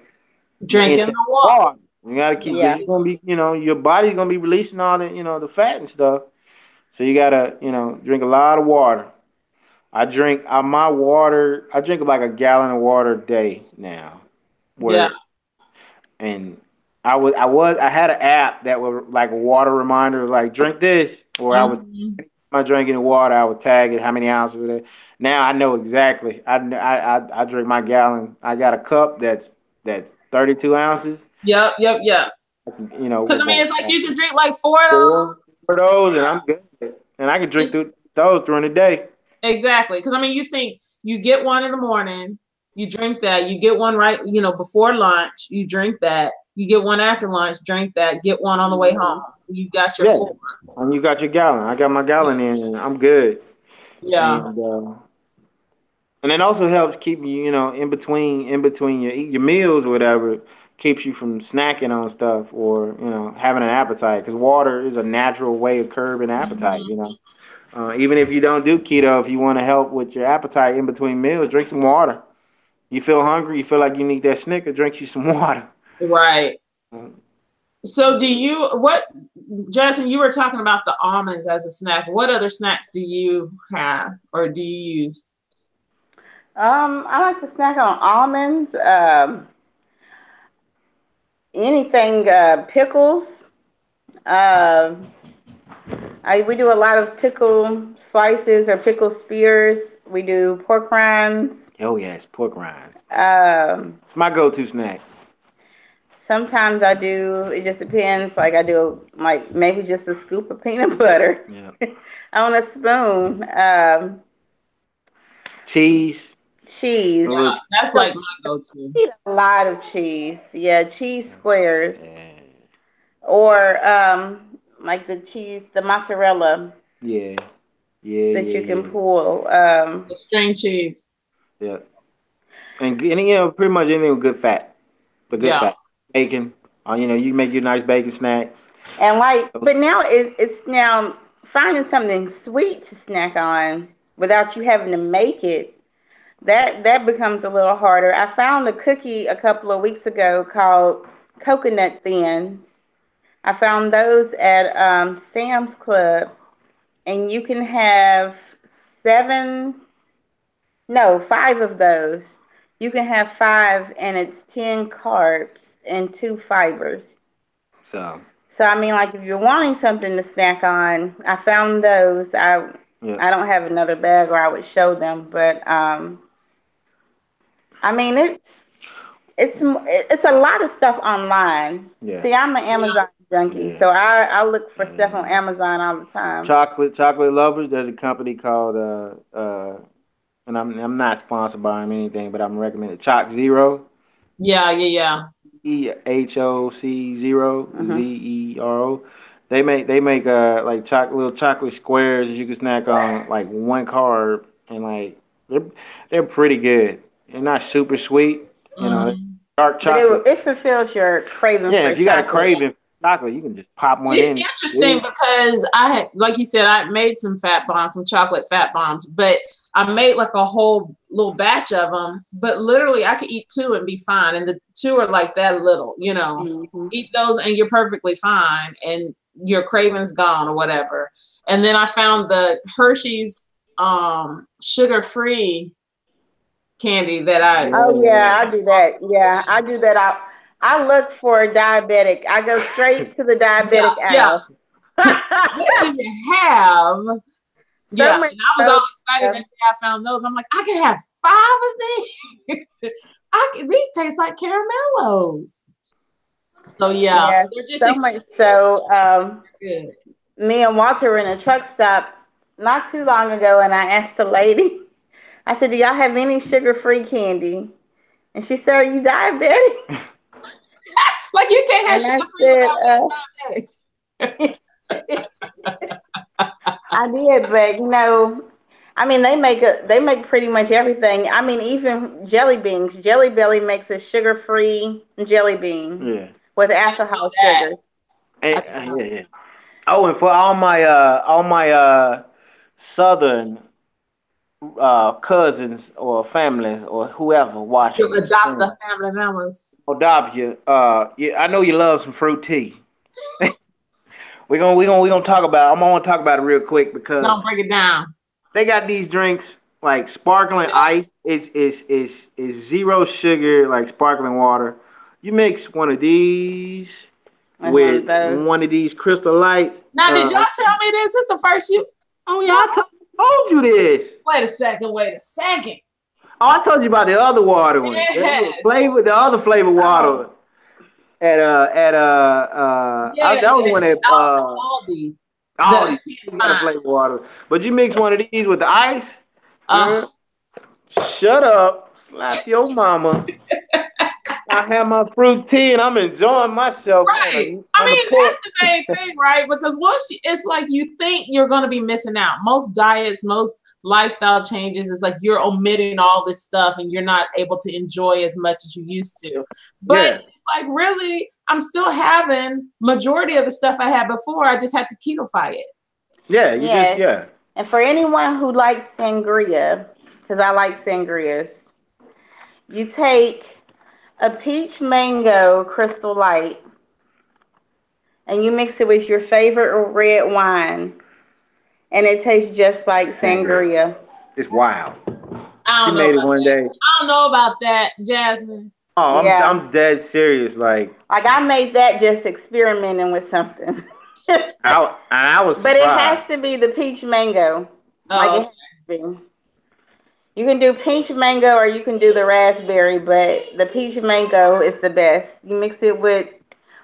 Drinking intake the water. water. You gotta keep because Yeah. you're gonna be, your body's gonna be releasing all the, the fat and stuff. So you gotta, drink a lot of water. I drink my water. I drink like a gallon of water a day now. Yeah. Where and I had an app that was like a water reminder, like drink this, or I was Mhm. am I drinking the water, I would tag it how many ounces of it. Now I know exactly. I drink my gallon. I got a cup that's 32 ounces. Yep. Yep. Yep. Because I mean, About it's like you can drink like four of four those. of those, and I'm good. And I can drink through those during the day. Exactly. Because I mean, you think you get one in the morning, you drink that, you get one right, before lunch, you drink that, you get one after lunch, drink that, get one on the way home. You got your Yeah, four. and you got your gallon. I got my gallon in, and I'm good. Yeah. And it also helps keep you, in between your meals or whatever, keeps you from snacking on stuff or having an appetite. Because water is a natural way of curbing appetite. Mhm. Even if you don't do keto, if you want to help with your appetite in between meals, drink some water. You feel hungry, you feel like you need that Snicker, drink you some water. Right. Mm. So Jasmine, you were talking about the almonds as a snack. What other snacks do you have or do you use? I like to snack on almonds. Anything pickles. Um, we do a lot of pickle slices or pickle spears. We do pork rinds. Oh yes, pork rinds. Um, It's my go-to snack. Sometimes I do. It just depends. Like I do, like maybe just a scoop of peanut butter Yeah. on a spoon. Cheese. Cheese. Yeah, that's So like my go-to. we eat a lot of cheese. Yeah, cheese squares Yeah. or like the mozzarella Yeah. Yeah. that Yeah. you can Yeah. pull. The string cheese. Yeah. And pretty much anything with good fat. The good Yeah. fat. Bacon. You can make your nice bacon snacks. And but now it's now finding something sweet to snack on without you having to make it. That becomes a little harder. I found a cookie a couple of weeks ago called coconut thins. I found those at Sam's Club, and you can have seven, no, five of those. You can have five, and it's 10 carbs and two fibers. So. So I mean, like if you're wanting something to snack on, I found those. Yeah. I don't have another bag, or I would show them, but I mean it's a lot of stuff online. Yeah. See, I'm an Amazon junkie, Yeah. so I look for stuff on Amazon all the time. Chocolate lovers. There's a company called and I'm not sponsored by them or anything, but I'm recommending Choc Zero. Yeah. Yeah. EHOC zero Mhm. ZERO. They make like little chocolate squares that you can snack on like one carb and like they're pretty good. They're not super sweet, Yeah. dark But chocolate. it fulfills your craving Yeah, for if you got a chocolate. craving for chocolate, you can just pop one It's in. interesting because I had, like you said, I made some fat bombs, some chocolate fat bombs, but I made like a whole little batch of them. But literally, I could eat two and be fine. And the two are like that little, Mhm. eat those and you're perfectly fine, and your craving's gone or whatever. And then I found the Hershey's sugar-free candy that Oh yeah, I Yeah. do that. Yeah, I do that. I look for a diabetic. I go straight to the yeah, diabetic yeah. aisle. What do you have? So Yeah, much and I was all excited that day I found those. I'm like, I could have 5 of these. These taste like caramellos. So yeah, yeah, they're just so much so. good. Me and Walter were in a truck stop not too long ago, and I asked the lady. I said, "Do y'all have any sugar-free candy?" And she said, "Are you diabetic?" Like you can't have And I sugar free without being said, "I did, but I mean, they make pretty much everything. I mean, even jelly beans. Jelly Belly makes a sugar-free jelly bean Yeah. with diabetic. alcohol That. sugar. Yeah. Oh, and for all my southern cousins or family or whoever watching You this adopt stream, a family members. adopt you. Yeah, I know you love some fruit tea. We gonna talk about. I'm gonna talk about it real quick because Don't break it down. they got these drinks like sparkling ice. Is zero sugar like sparkling water. You mix one of these with one of these crystal lights. Now, did y'all tell me this? This is the first you. Oh yeah, I told you this. Wait a second. Oh, I told you about the other water one. Yes. The other flavor water. That was one at all these flavor water. But you mix one of these with the ice. Shut up, slap your mama. I have my fruit tea and I'm enjoying myself. Right. That's the main thing, right? Because it's like you think you're going to be missing out. Most diets, most lifestyle changes, it's like you're omitting all this stuff and you're not able to enjoy as much as you used to. But it's like, really, I'm still having majority of the stuff I had before. I just had to ketofy it. Yeah, And for anyone who likes sangria, because I like sangrias, you take a peach mango crystal light and you mix it with your favorite red wine and it tastes just like sangria. It's wild. I don't know made it one day. I don't know about that, Jasmine. Oh, I'm dead serious. Like I made that just experimenting with something. I was surprised. But it has to be the peach mango. It has to be. You can do peach mango or you can do the raspberry, but the peach mango is the best. You mix it with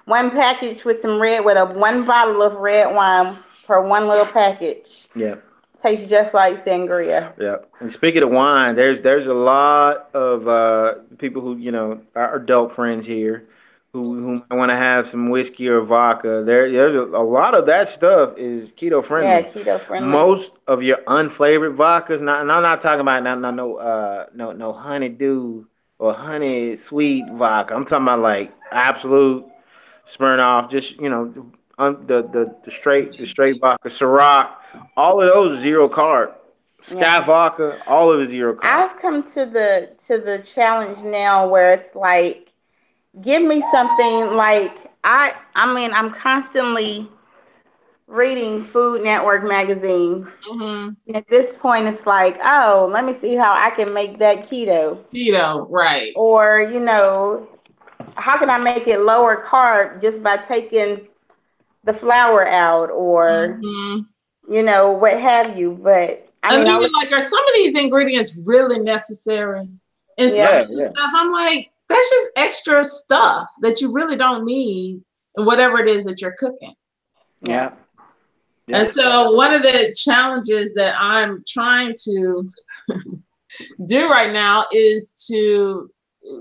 one package with one bottle of red wine per one little package. Yeah. Tastes just like sangria. Yeah. And speaking of wine, there's a lot of people who, our adult friends here who want to have some whiskey or vodka. There's a lot of that stuff is keto friendly. Yeah, keto friendly. Most of your unflavored vodkas, and I'm not talking about no honeydew or honey sweet vodka. I'm talking about like Absolute, Smirnoff, just the straight vodka, Ciroc. All of those are zero carb. Sky vodka, all of it zero carb. I've come to the challenge now where it's like, give me something like I'm constantly reading Food Network magazines. Mm-hmm. At this point, it's like, oh, let me see how I can make that keto. Keto, right? Or how can I make it lower carb just by taking the flour out, or what have you? But are some of these ingredients really necessary? And some of the stuff, I'm like, that's just extra stuff that you really don't need in whatever it is that you're cooking. Yeah. And so one of the challenges that I'm trying to do right now is to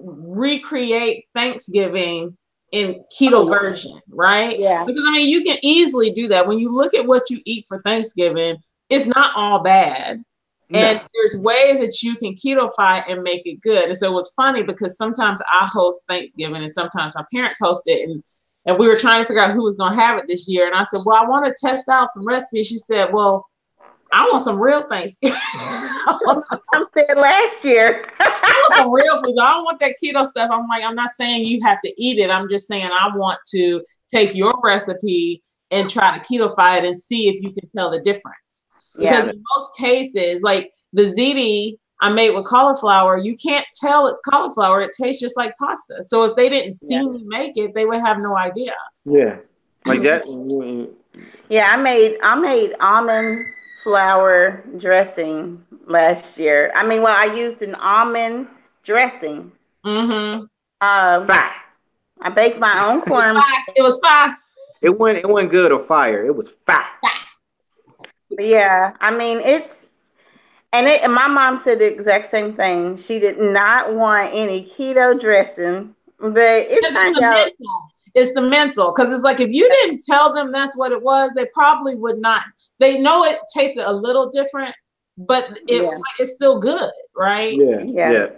recreate Thanksgiving in keto version, right? Yeah. Because you can easily do that. When you look at what you eat for Thanksgiving, it's not all bad. And there's ways that you can ketofy and make it good. And so it was funny because sometimes I host Thanksgiving and sometimes my parents host it. And we were trying to figure out who was going to have it this year. And I said, well, I want to test out some recipes. She said, well, I want some real Thanksgiving. I said last year. I want some real food. I don't want that keto stuff. I'm like, I'm not saying you have to eat it. I'm just saying I want to take your recipe and try to ketofy it and see if you can tell the difference. Because in most cases, like the ziti I made with cauliflower, you can't tell it's cauliflower. It tastes just like pasta. So if they didn't see me make it, they would have no idea. Yeah, like that. Yeah, I made almond flour dressing last year. I used an almond dressing. Mm-hmm. I baked my own corn. It was fire. It wasn't good or fire. It was fire. Yeah, and my mom said the exact same thing. She did not want any keto dressing, but it turned out it's the mental. Because it's like if you didn't tell them that's what it was, they probably would not. They know it tasted a little different, but it's still good, right? Yeah.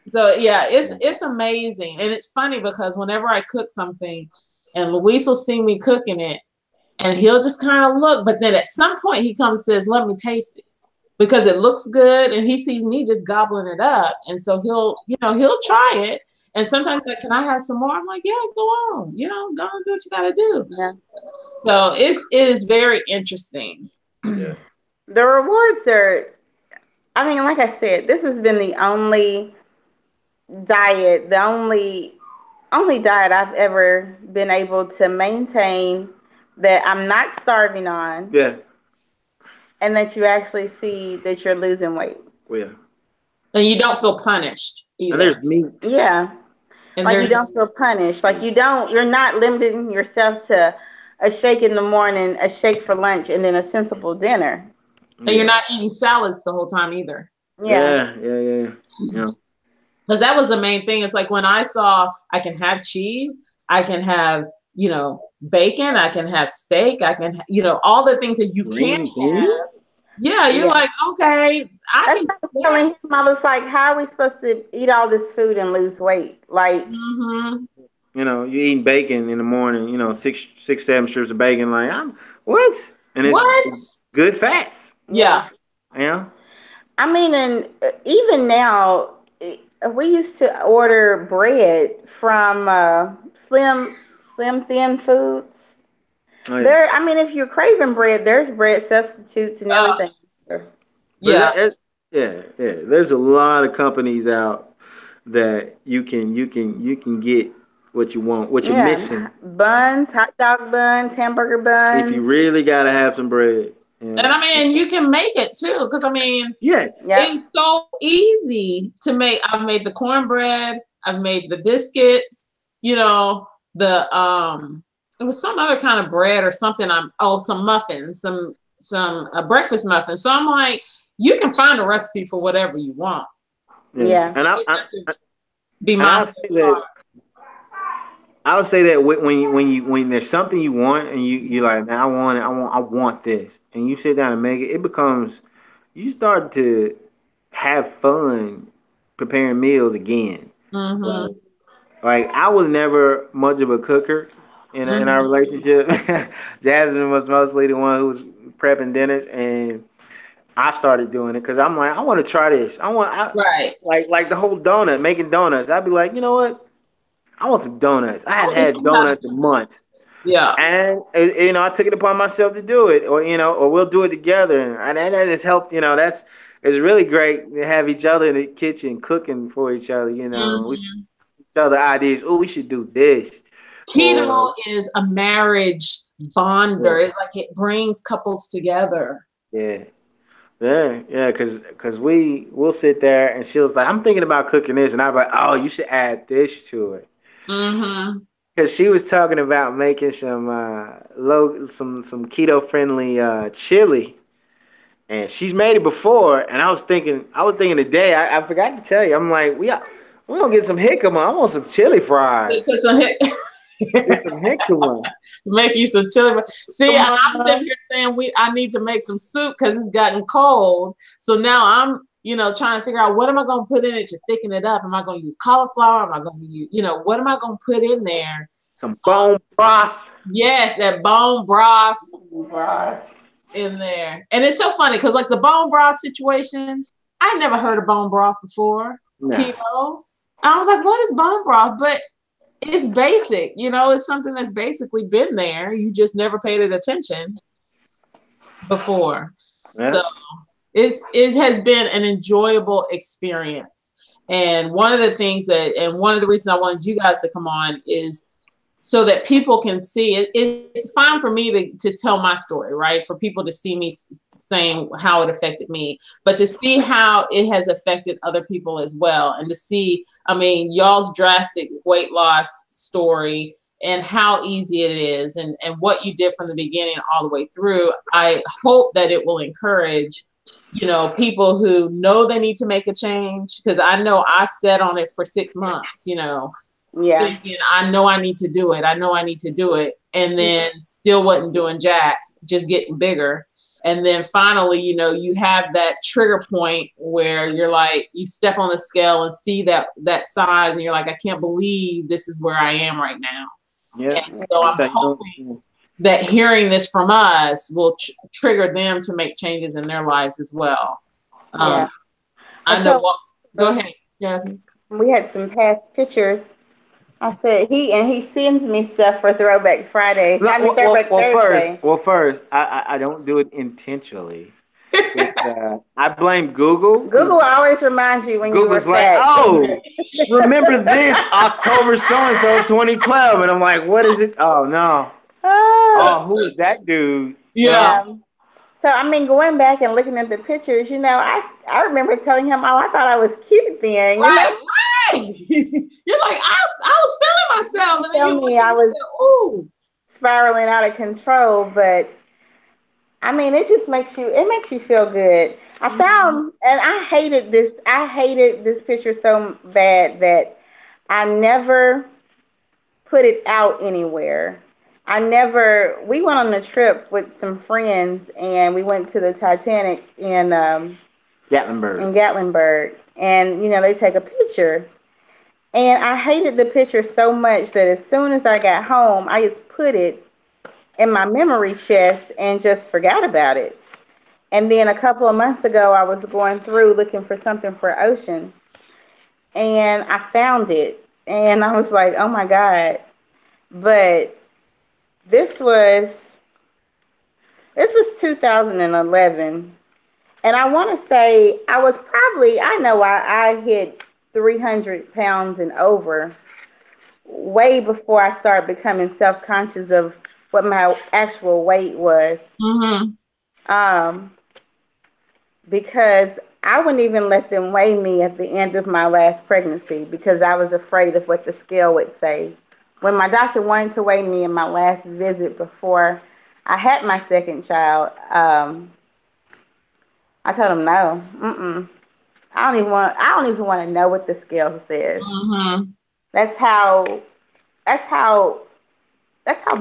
So it's amazing, and it's funny because whenever I cook something, and Luis will see me cooking it, and he'll just kind of look. But then at some point he comes and says, "Let me taste it," because it looks good, and he sees me just gobbling it up, and so he'll try it. And sometimes like, "Can I have some more?" I'm like, "Yeah, go on. Go and do what you got to do." Yeah. So it is very interesting. Yeah. The rewards are, I mean, like I said, this has been the only diet, the only diet I've ever been able to maintain that I'm not starving on. Yeah. And that you actually see that you're losing weight. Yeah. And you don't feel punished either. And there's meat. Yeah. And like you don't feel punished. Like you're not limiting yourself to a shake in the morning, a shake for lunch, and then a sensible dinner. And you're not eating salads the whole time either. Yeah. Yeah. Because that was the main thing. It's like when I saw I can have cheese, I can have, bacon, I can have steak, I can, all the things that you can have. Yeah, you're like, okay, I can. Telling him, I was like, how are we supposed to eat all this food and lose weight? Like, you eating bacon in the morning, 6-7 strips of bacon, like, what? And it's good fats. Yeah. Yeah. I mean, and even now, we used to order bread from Slim Thin Foods. Oh, yeah. I mean, if you're craving bread, there's bread substitutes and everything. Yeah. There's a lot of companies out that you can get what you want, what you're missing. Buns, hot dog buns, hamburger buns. If you really gotta have some bread. And I mean, you can make it too, because I mean, it's so easy to make. I've made the cornbread, I've made the biscuits, it was some other kind of bread or something. Some muffins, some breakfast muffins. So I'm like, you can find a recipe for whatever you want. Yeah. And I would say that when there's something you want and you like, man, I want this, and you sit down and make it, it becomes, you start to have fun preparing meals again. Like I was never much of a cooker in our relationship. Jasmine was mostly the one who was prepping dinners, and I started doing it because I'm like, I want to try this. Like the whole making donuts. I'd be like, you know what? I want some donuts. I hadn't had donuts in months. Yeah. And I took it upon myself to do it, or we'll do it together, and that has helped. It's really great to have each other in the kitchen cooking for each other. We each other ideas. Oh, we should do this. Keto is a marriage bonder. It's like it brings couples together. Yeah. Because we'll sit there and she'll like, I'm thinking about cooking this, and I'm like, oh, you should add this to it. Because she was talking about making some some keto friendly chili, and she's made it before. And I was thinking today, I forgot to tell you, I'm like, we gonna get some jicama. I want some chili fries. Get some jicama. Make you some chili. See, I'm sitting here saying I need to make some soup because it's gotten cold. So now I'm trying to figure out what am I going to put in it to thicken it up. Am I going to use cauliflower? Am I going to use what am I going to put in there? Some bone broth. Yes, that bone broth in there. And it's so funny because like the bone broth situation, I never heard of bone broth before. No. Keto. I was like, what is bone broth? But it's basic, it's something that's basically been there. You just never paid it attention before. Yeah. So it has been an enjoyable experience. And one of the reasons I wanted you guys to come on is so that people can see it. It's fine for me to tell my story, right? For people to see me saying how it affected me, but to see how it has affected other people as well. And to see, y'all's drastic weight loss story and how easy it is and what you did from the beginning all the way through. I hope that it will encourage, people who know they need to make a change. Because I know I sat on it for 6 months, thinking, I know I need to do it. And then still wasn't doing jack, just getting bigger. And then finally, you have that trigger point where you're like, you step on the scale and see that size and you're like, I can't believe this is where I am right now. Yeah. And so I'm hoping that hearing this from us will trigger them to make changes in their lives as well. Yeah. I know. Go ahead, Jasmine. We had some past pictures. I said he sends me stuff for Throwback Friday. Throwback Thursday. First, I don't do it intentionally. I blame Google. Google always reminds you when Google's you were fat. oh, remember this October so-and-so 2012. And I'm like, what is it? Oh, no. Oh, who is that dude? Yeah. So, I mean, going back and looking at the pictures, I remember telling him, oh, I thought I was cute then. Right. You're like, I was feeling myself. And then you me I was spiraling out of control. But, I mean, it makes you feel good. I found, and I hated this picture so bad that I never put it out anywhere. We went on a trip with some friends and we went to the Titanic in Gatlinburg. And, they take a picture. And I hated the picture so much that as soon as I got home, I just put it in my memory chest and just forgot about it. And then a couple of months ago, I was going through looking for something for Ocean. And I found it. And I was like, oh my God. But this was 2011. And I want to say I know I hit 300 pounds and over way before I started becoming self-conscious of what my actual weight was. Because I wouldn't even let them weigh me at the end of my last pregnancy because I was afraid of what the scale would say. When my doctor wanted to weigh me in my last visit before I had my second child, I told him no. I don't even want to know what the scale says. That's how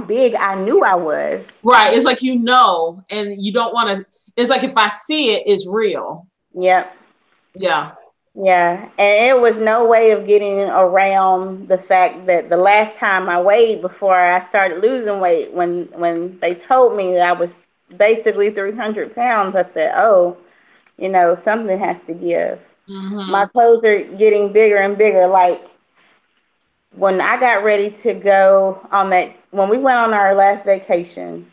big I knew I was. Right. It's like, and you don't want to, it's like, if I see it, it's real. Yep. Yeah. Yeah. And it was no way of getting around the fact that the last time I weighed before I started losing weight, when they told me that I was basically 300 pounds, I said, oh, something has to give. My clothes are getting bigger and bigger. Like when I got ready to go when we went on our last vacation,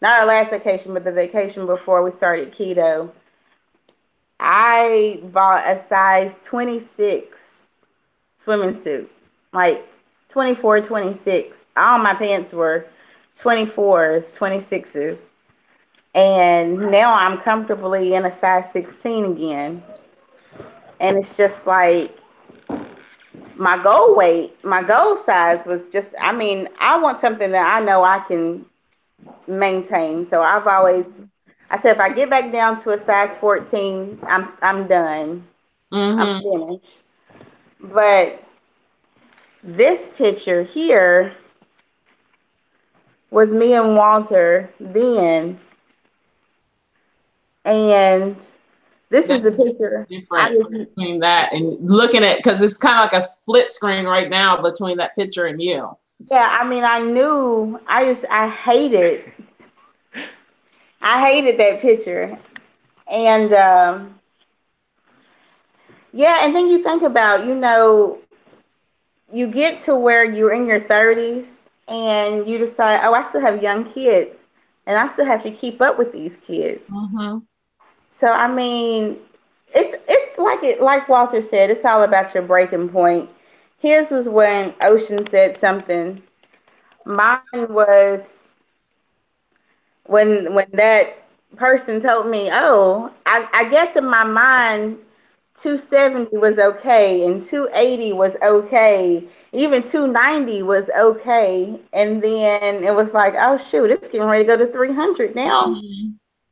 not our last vacation, but the vacation before we started keto, I bought a size 26 swimming suit, like 24, 26. All my pants were 24s, 26s. And now I'm comfortably in a size 16 again. And it's just like my goal size was just, I want something that I know I can maintain. So I said, if I get back down to a size 14, I'm done. I'm finished. But this picture here was me and Walter then. And this is the picture. Difference between that and looking at, because it's kind of like a split screen right now between that picture and you. Yeah, I knew. I hated that picture, and and then you think about, you get to where you're in your 30s and you decide, oh, I still have young kids, and I still have to keep up with these kids. So it's like Walter said, it's all about your breaking point. His was when Ocean said something. Mine was when that person told me, oh, I guess in my mind 270 was okay and 280 was okay, even 290 was okay, and then it was like, oh shoot, it's getting ready to go to 300 now.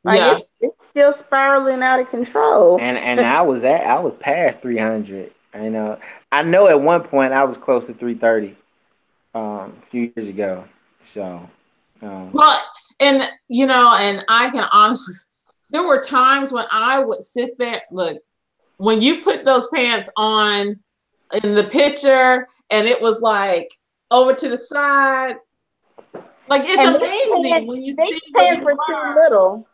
It's still spiraling out of control. And I was past 300. I know at one point I was close to 330 a few years ago. So well, and I can honestly, there were times when I would sit there, look, when you put those pants on in the picture and it was like over to the side. Like, it's And amazing when you these see where pants you were are. too little.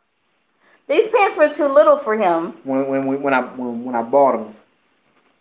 These pants were too little for him. When I bought them,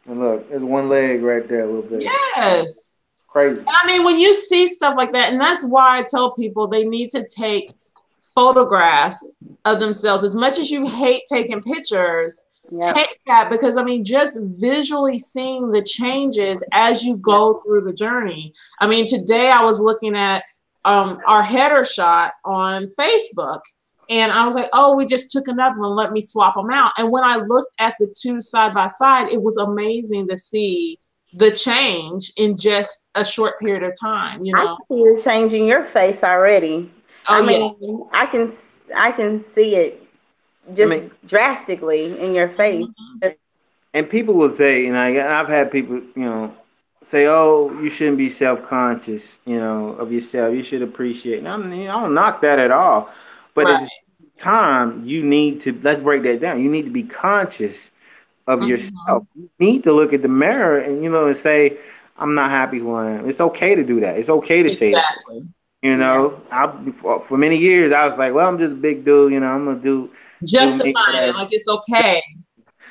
and look, there's one leg right there, a little bit. Yes. Crazy. And I mean, when you see stuff like that, and that's why I tell people they need to take photographs of themselves. As much as you hate taking pictures, take that, because I mean, just visually seeing the changes as you go through the journey. I mean, today I was looking at our header shot on Facebook, and I was like, oh, we just took another one, let me swap them out. And when I looked at the two side by side, it was amazing to see the change in just a short period of time, you know. I see the change in your face already. Oh, I mean, I can see it just drastically in your face. And people will say, and I've had people, say, "Oh, you shouldn't be self-conscious, of yourself. You should appreciate." And I don't knock that at all, but at the same time, you need to, let's break that down. You need to be conscious of yourself. You need to look at the mirror and and say, "I'm not happy who I am." It's okay to do that. It's okay to say that. For many years I was like, "Well, I'm just a big dude. I'm gonna do justifying it like it's okay."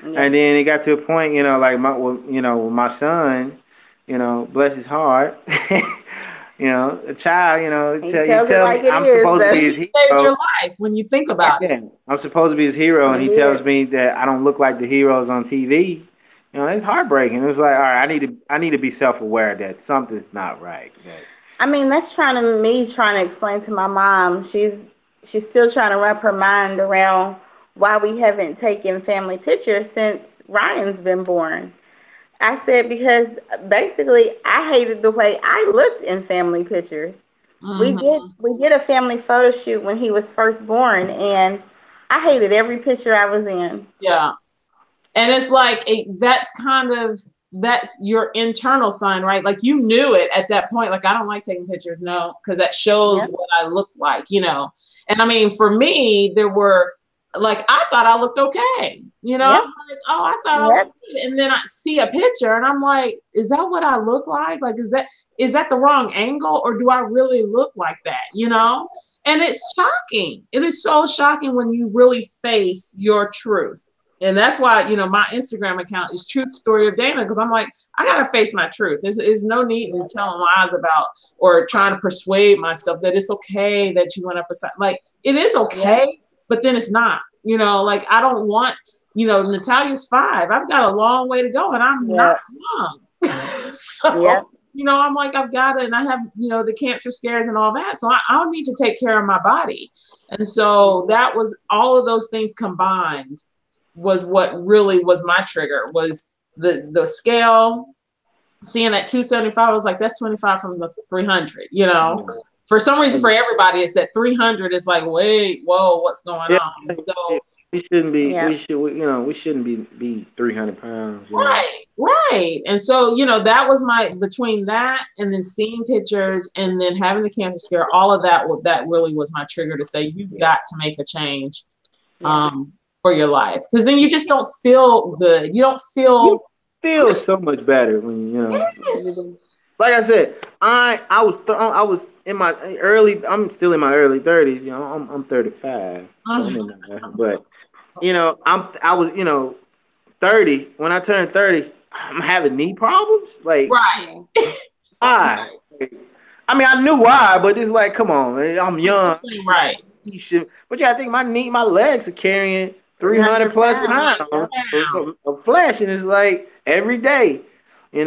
And then it got to a point, like with my son, bless his heart, a child, you tell me I'm supposed to be his hero. Saved your life when you think about it. I'm supposed to be his hero, and he tells me that I don't look like the heroes on TV. It's heartbreaking. It was like, all right, I need to be self-aware that something's not right. I mean, that's trying to explain to my mom. She's still trying to wrap her mind around why we haven't taken family pictures since Ryan's been born. I said, because basically I hated the way I looked in family pictures. We did a family photo shoot when he was first born, and I hated every picture I was in. Yeah. And it's like, that's your internal sign, right? Like, you knew it at that point. Like, I don't like taking pictures, no, because that shows what I look like, And I mean, for me, there were, like, I thought I looked okay, I was like, oh, I thought I looked good. And then I see a picture and I'm like, is that what I look like? Like, is that the wrong angle, or do I really look like that? And it's shocking. It is so shocking when you really face your truth. And that's why, my Instagram account is Truth Story of Dana, because I'm like, I got to face my truth. There's no need in telling lies about or trying to persuade myself that it's okay that you went up a side. Like, it is okay, but then it's not. Like, I don't want, Natalia's 5. I've got a long way to go, and I'm not young. So, I'm like, I've got it, and I have, the cancer scares and all that. So I'll need to take care of my body. And so that was all of those things combined was what really was my trigger, was the scale, seeing that 275. I was like, that's 25 from the 300, For some reason, for everybody, it's that 300 is like, wait, whoa, what's going on? So we shouldn't be, we shouldn't be 300 pounds. Right. And so, that was between that and then seeing pictures and then having the cancer scare, all of that really was my trigger to say, you got to make a change. For your life, because then you just don't feel good. You don't feel so much better when Yes. Like I said, I was in my early. I'm still in my early 30s. I'm 35. But I was 30 when I turned 30. I'm having knee problems. Like, right. Why? I mean, I knew why, but it's like, come on, man, I'm young. Right. But I think my legs are carrying 300 plus pounds of flesh, and it's like every day, I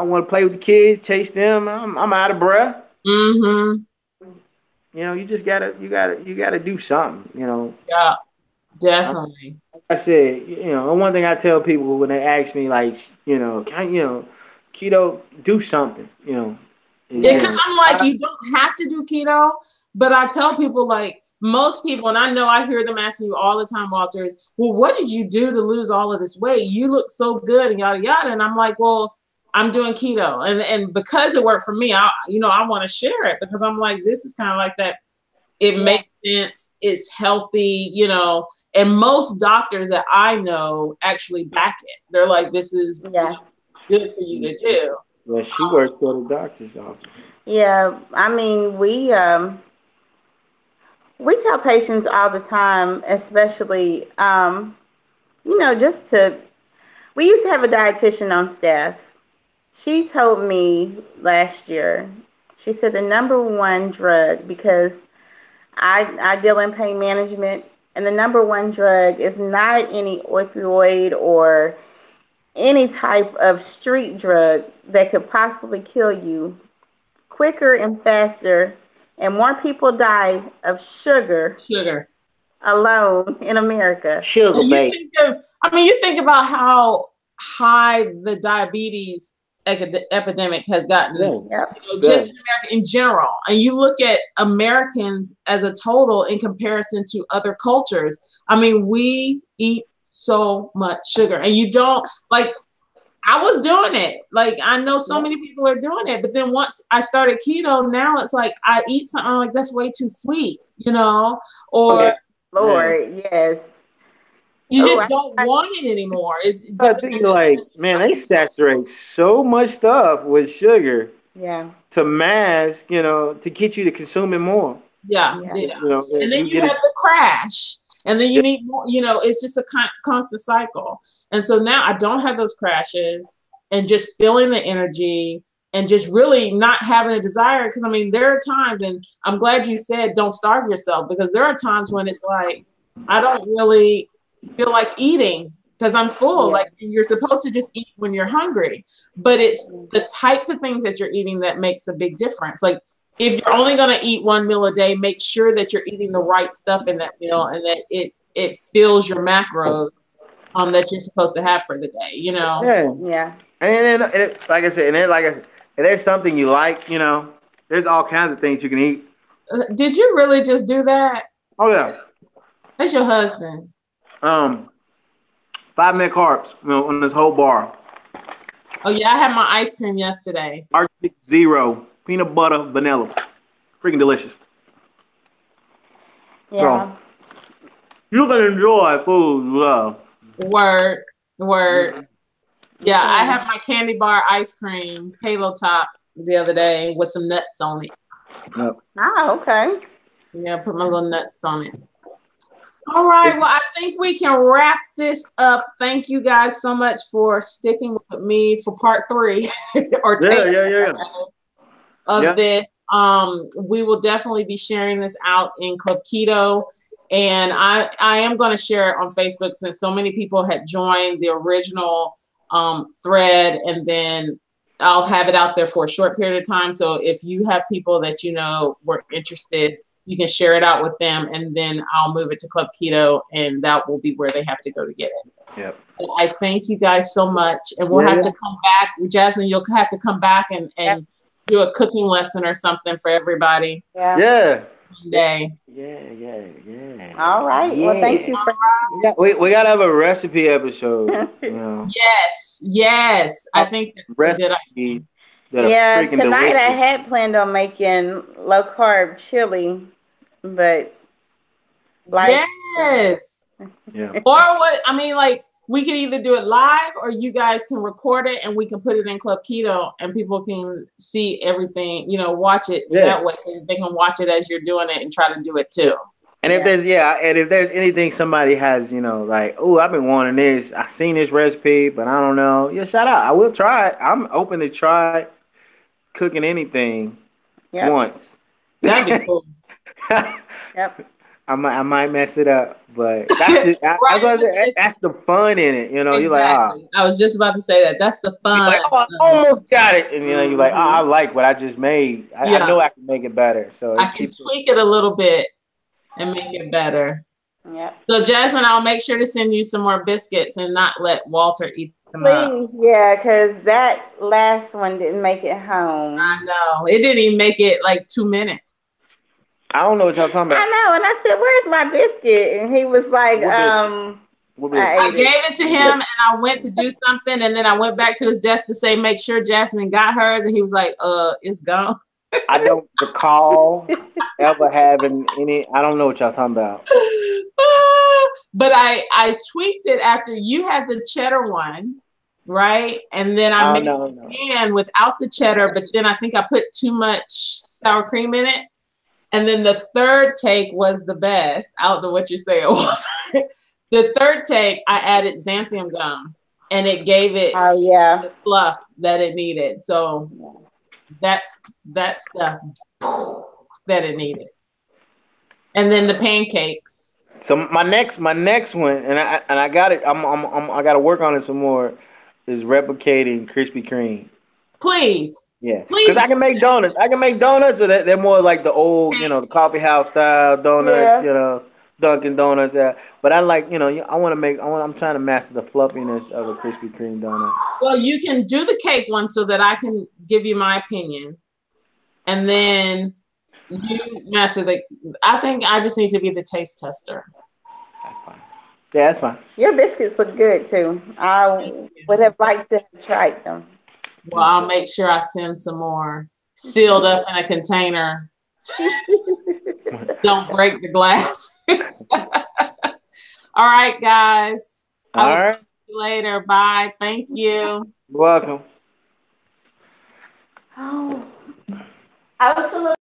want to play with the kids, chase them. I'm out of breath. Mm-hmm. You just gotta do something. Yeah, definitely. Like I said, one thing I tell people when they ask me, like, keto, do something. Because I'm like, you don't have to do keto, but I tell people, like, most people, and I know I hear them asking you all the time, Walter, is, well, what did you do to lose all of this weight? You look so good and yada, yada. And I'm like, well, I'm doing keto. And because it worked for me, I want to share it, because I'm like, this is kind of like that. It makes sense. It's healthy, and most doctors that I know actually back it. They're like, this is good for you to do. Yeah, she works for the doctor's office. Yeah, I mean, we tell patients all the time, especially just to. We used to have a dietitian on staff. She told me last year. She said the number one drug, because I deal in pain management, and the number one drug is not any opioid or any type of street drug that could possibly kill you quicker and faster, and more people die of sugar Sugar. alone in America. Sugar, And you babe. think of, I mean, you think about how high the diabetes epidemic has gotten, Yeah. Yep. just in America in general. And you look at Americans as a total in comparison to other cultures. I mean, we eat so much sugar, and you don't like. I was doing it. Like, I know so many people are doing it, but then once I started keto, now it's like I eat something, I'm like, that's way too sweet, or Lord, yes. you Oh, just don't want it anymore. It I doesn't think make like, sense. man, they saturate so much stuff with sugar yeah. to mask, to get you to consume it more. Yeah. Yeah. And then You you get have it. the crash, and then you need more, it's just a constant cycle. And so now I don't have those crashes, and just feeling the energy and just really not having a desire. Because I mean, there are times, and I'm glad you said don't starve yourself, because there are times when it's like, I don't really feel like eating because I'm full. Yeah. Like, you're supposed to just eat when you're hungry, but it's the types of things that you're eating that makes a big difference. Like, if you're only going to eat one meal a day, make sure that you're eating the right stuff in that meal, and that it fills your macros that you're supposed to have for the day, Yeah. Yeah. Like I said, if there's something you like, there's all kinds of things you can eat. Did you really just do that? Oh yeah. That's your husband. 5-minute carbs, on this whole bar. Oh yeah, I had my ice cream yesterday. Arctic Zero, peanut butter, vanilla, freaking delicious. Yeah. So you can enjoy food well. Word. Yeah, I Yeah. had my candy bar ice cream Halo Top the other day with some nuts on it. Yep. Ah, okay. Yeah, put my little nuts on it. All right. Well, I think we can wrap this up. Thank you guys so much for sticking with me for part 3 or Yeah. of this. We will definitely be sharing this out in Club Keto. And I am going to share it on Facebook, since so many people had joined the original thread, and then I'll have it out there for a short period of time. So if you have people that were interested, you can share it out with them, and then I'll move it to Club Keto, and that will be where they have to go to get it. Yep. I thank you guys so much, and we'll have to come back. Jasmine, you'll have to come back and do a cooking lesson or something for everybody. Yeah. One day. Yeah. All right. Well, thank you for We gotta have a recipe episode. Yes. I think that's a good idea. Yeah, freaking tonight delicious. I had planned on making low carb chili, but yes. Yeah. Or what? I mean, like, we can either do it live, or you guys can record it and we can put it in Club Keto, and people can see everything, watch it that way. So they can watch it as you're doing it and try to do it too. And if there's anything somebody has, like, oh, I've been wanting this, I've seen this recipe, but I don't know. Yeah, shout out. I will try it. I'm open to try cooking anything once. That'd be cool. Yep. I might mess it up, but that's the fun in it. Exactly. You're like, I was just about to say that. That's the fun. Like, I almost got it, and you're like, I like what I just made. I know I can make it better. So I can tweak it a little bit and make it better. Yep. So Jasmine, I'll make sure to send you some more biscuits and not let Walter eat them up. Yeah, because that last one didn't make it home. I know. It didn't even make it like 2 minutes. I don't know what y'all talking about. I know, and I said, "Where's my biscuit?" And he was like, I gave it to him, and I went to do something, and then I went back to his desk to say, make sure Jasmine got hers, and he was like, it's gone. I don't recall ever having any. I don't know what y'all talking about. But I tweaked it after you had the cheddar one, right? And then I Oh made no, it no. again without the cheddar, but then I think I put too much sour cream in it. And then the third take was the best. I don't know what you're saying. The third take, I added xanthan gum, and it gave it Oh yeah. the fluff that it needed. So that's the that it needed. And then the pancakes. So my next one, and I got it. I got to work on it some more. Is replicating Krispy Kreme. Please, Yeah, because please. I can make donuts. I can make donuts, but they're more like the old, the coffee house style donuts. Yeah. Dunkin' Donuts. But I like, I want to make. I'm trying to master the fluffiness of a Krispy Kreme donut. Well, you can do the cake one so that I can give you my opinion, and then you master the. I think I just need to be the taste tester. That's fine. Yeah, that's fine. Your biscuits look good too. I would have liked to have tried them. Well, I'll make sure I send some more sealed up in a container. Don't break the glass. All right, guys. I will talk to you later. Bye. Thank you. You're welcome. Oh, I was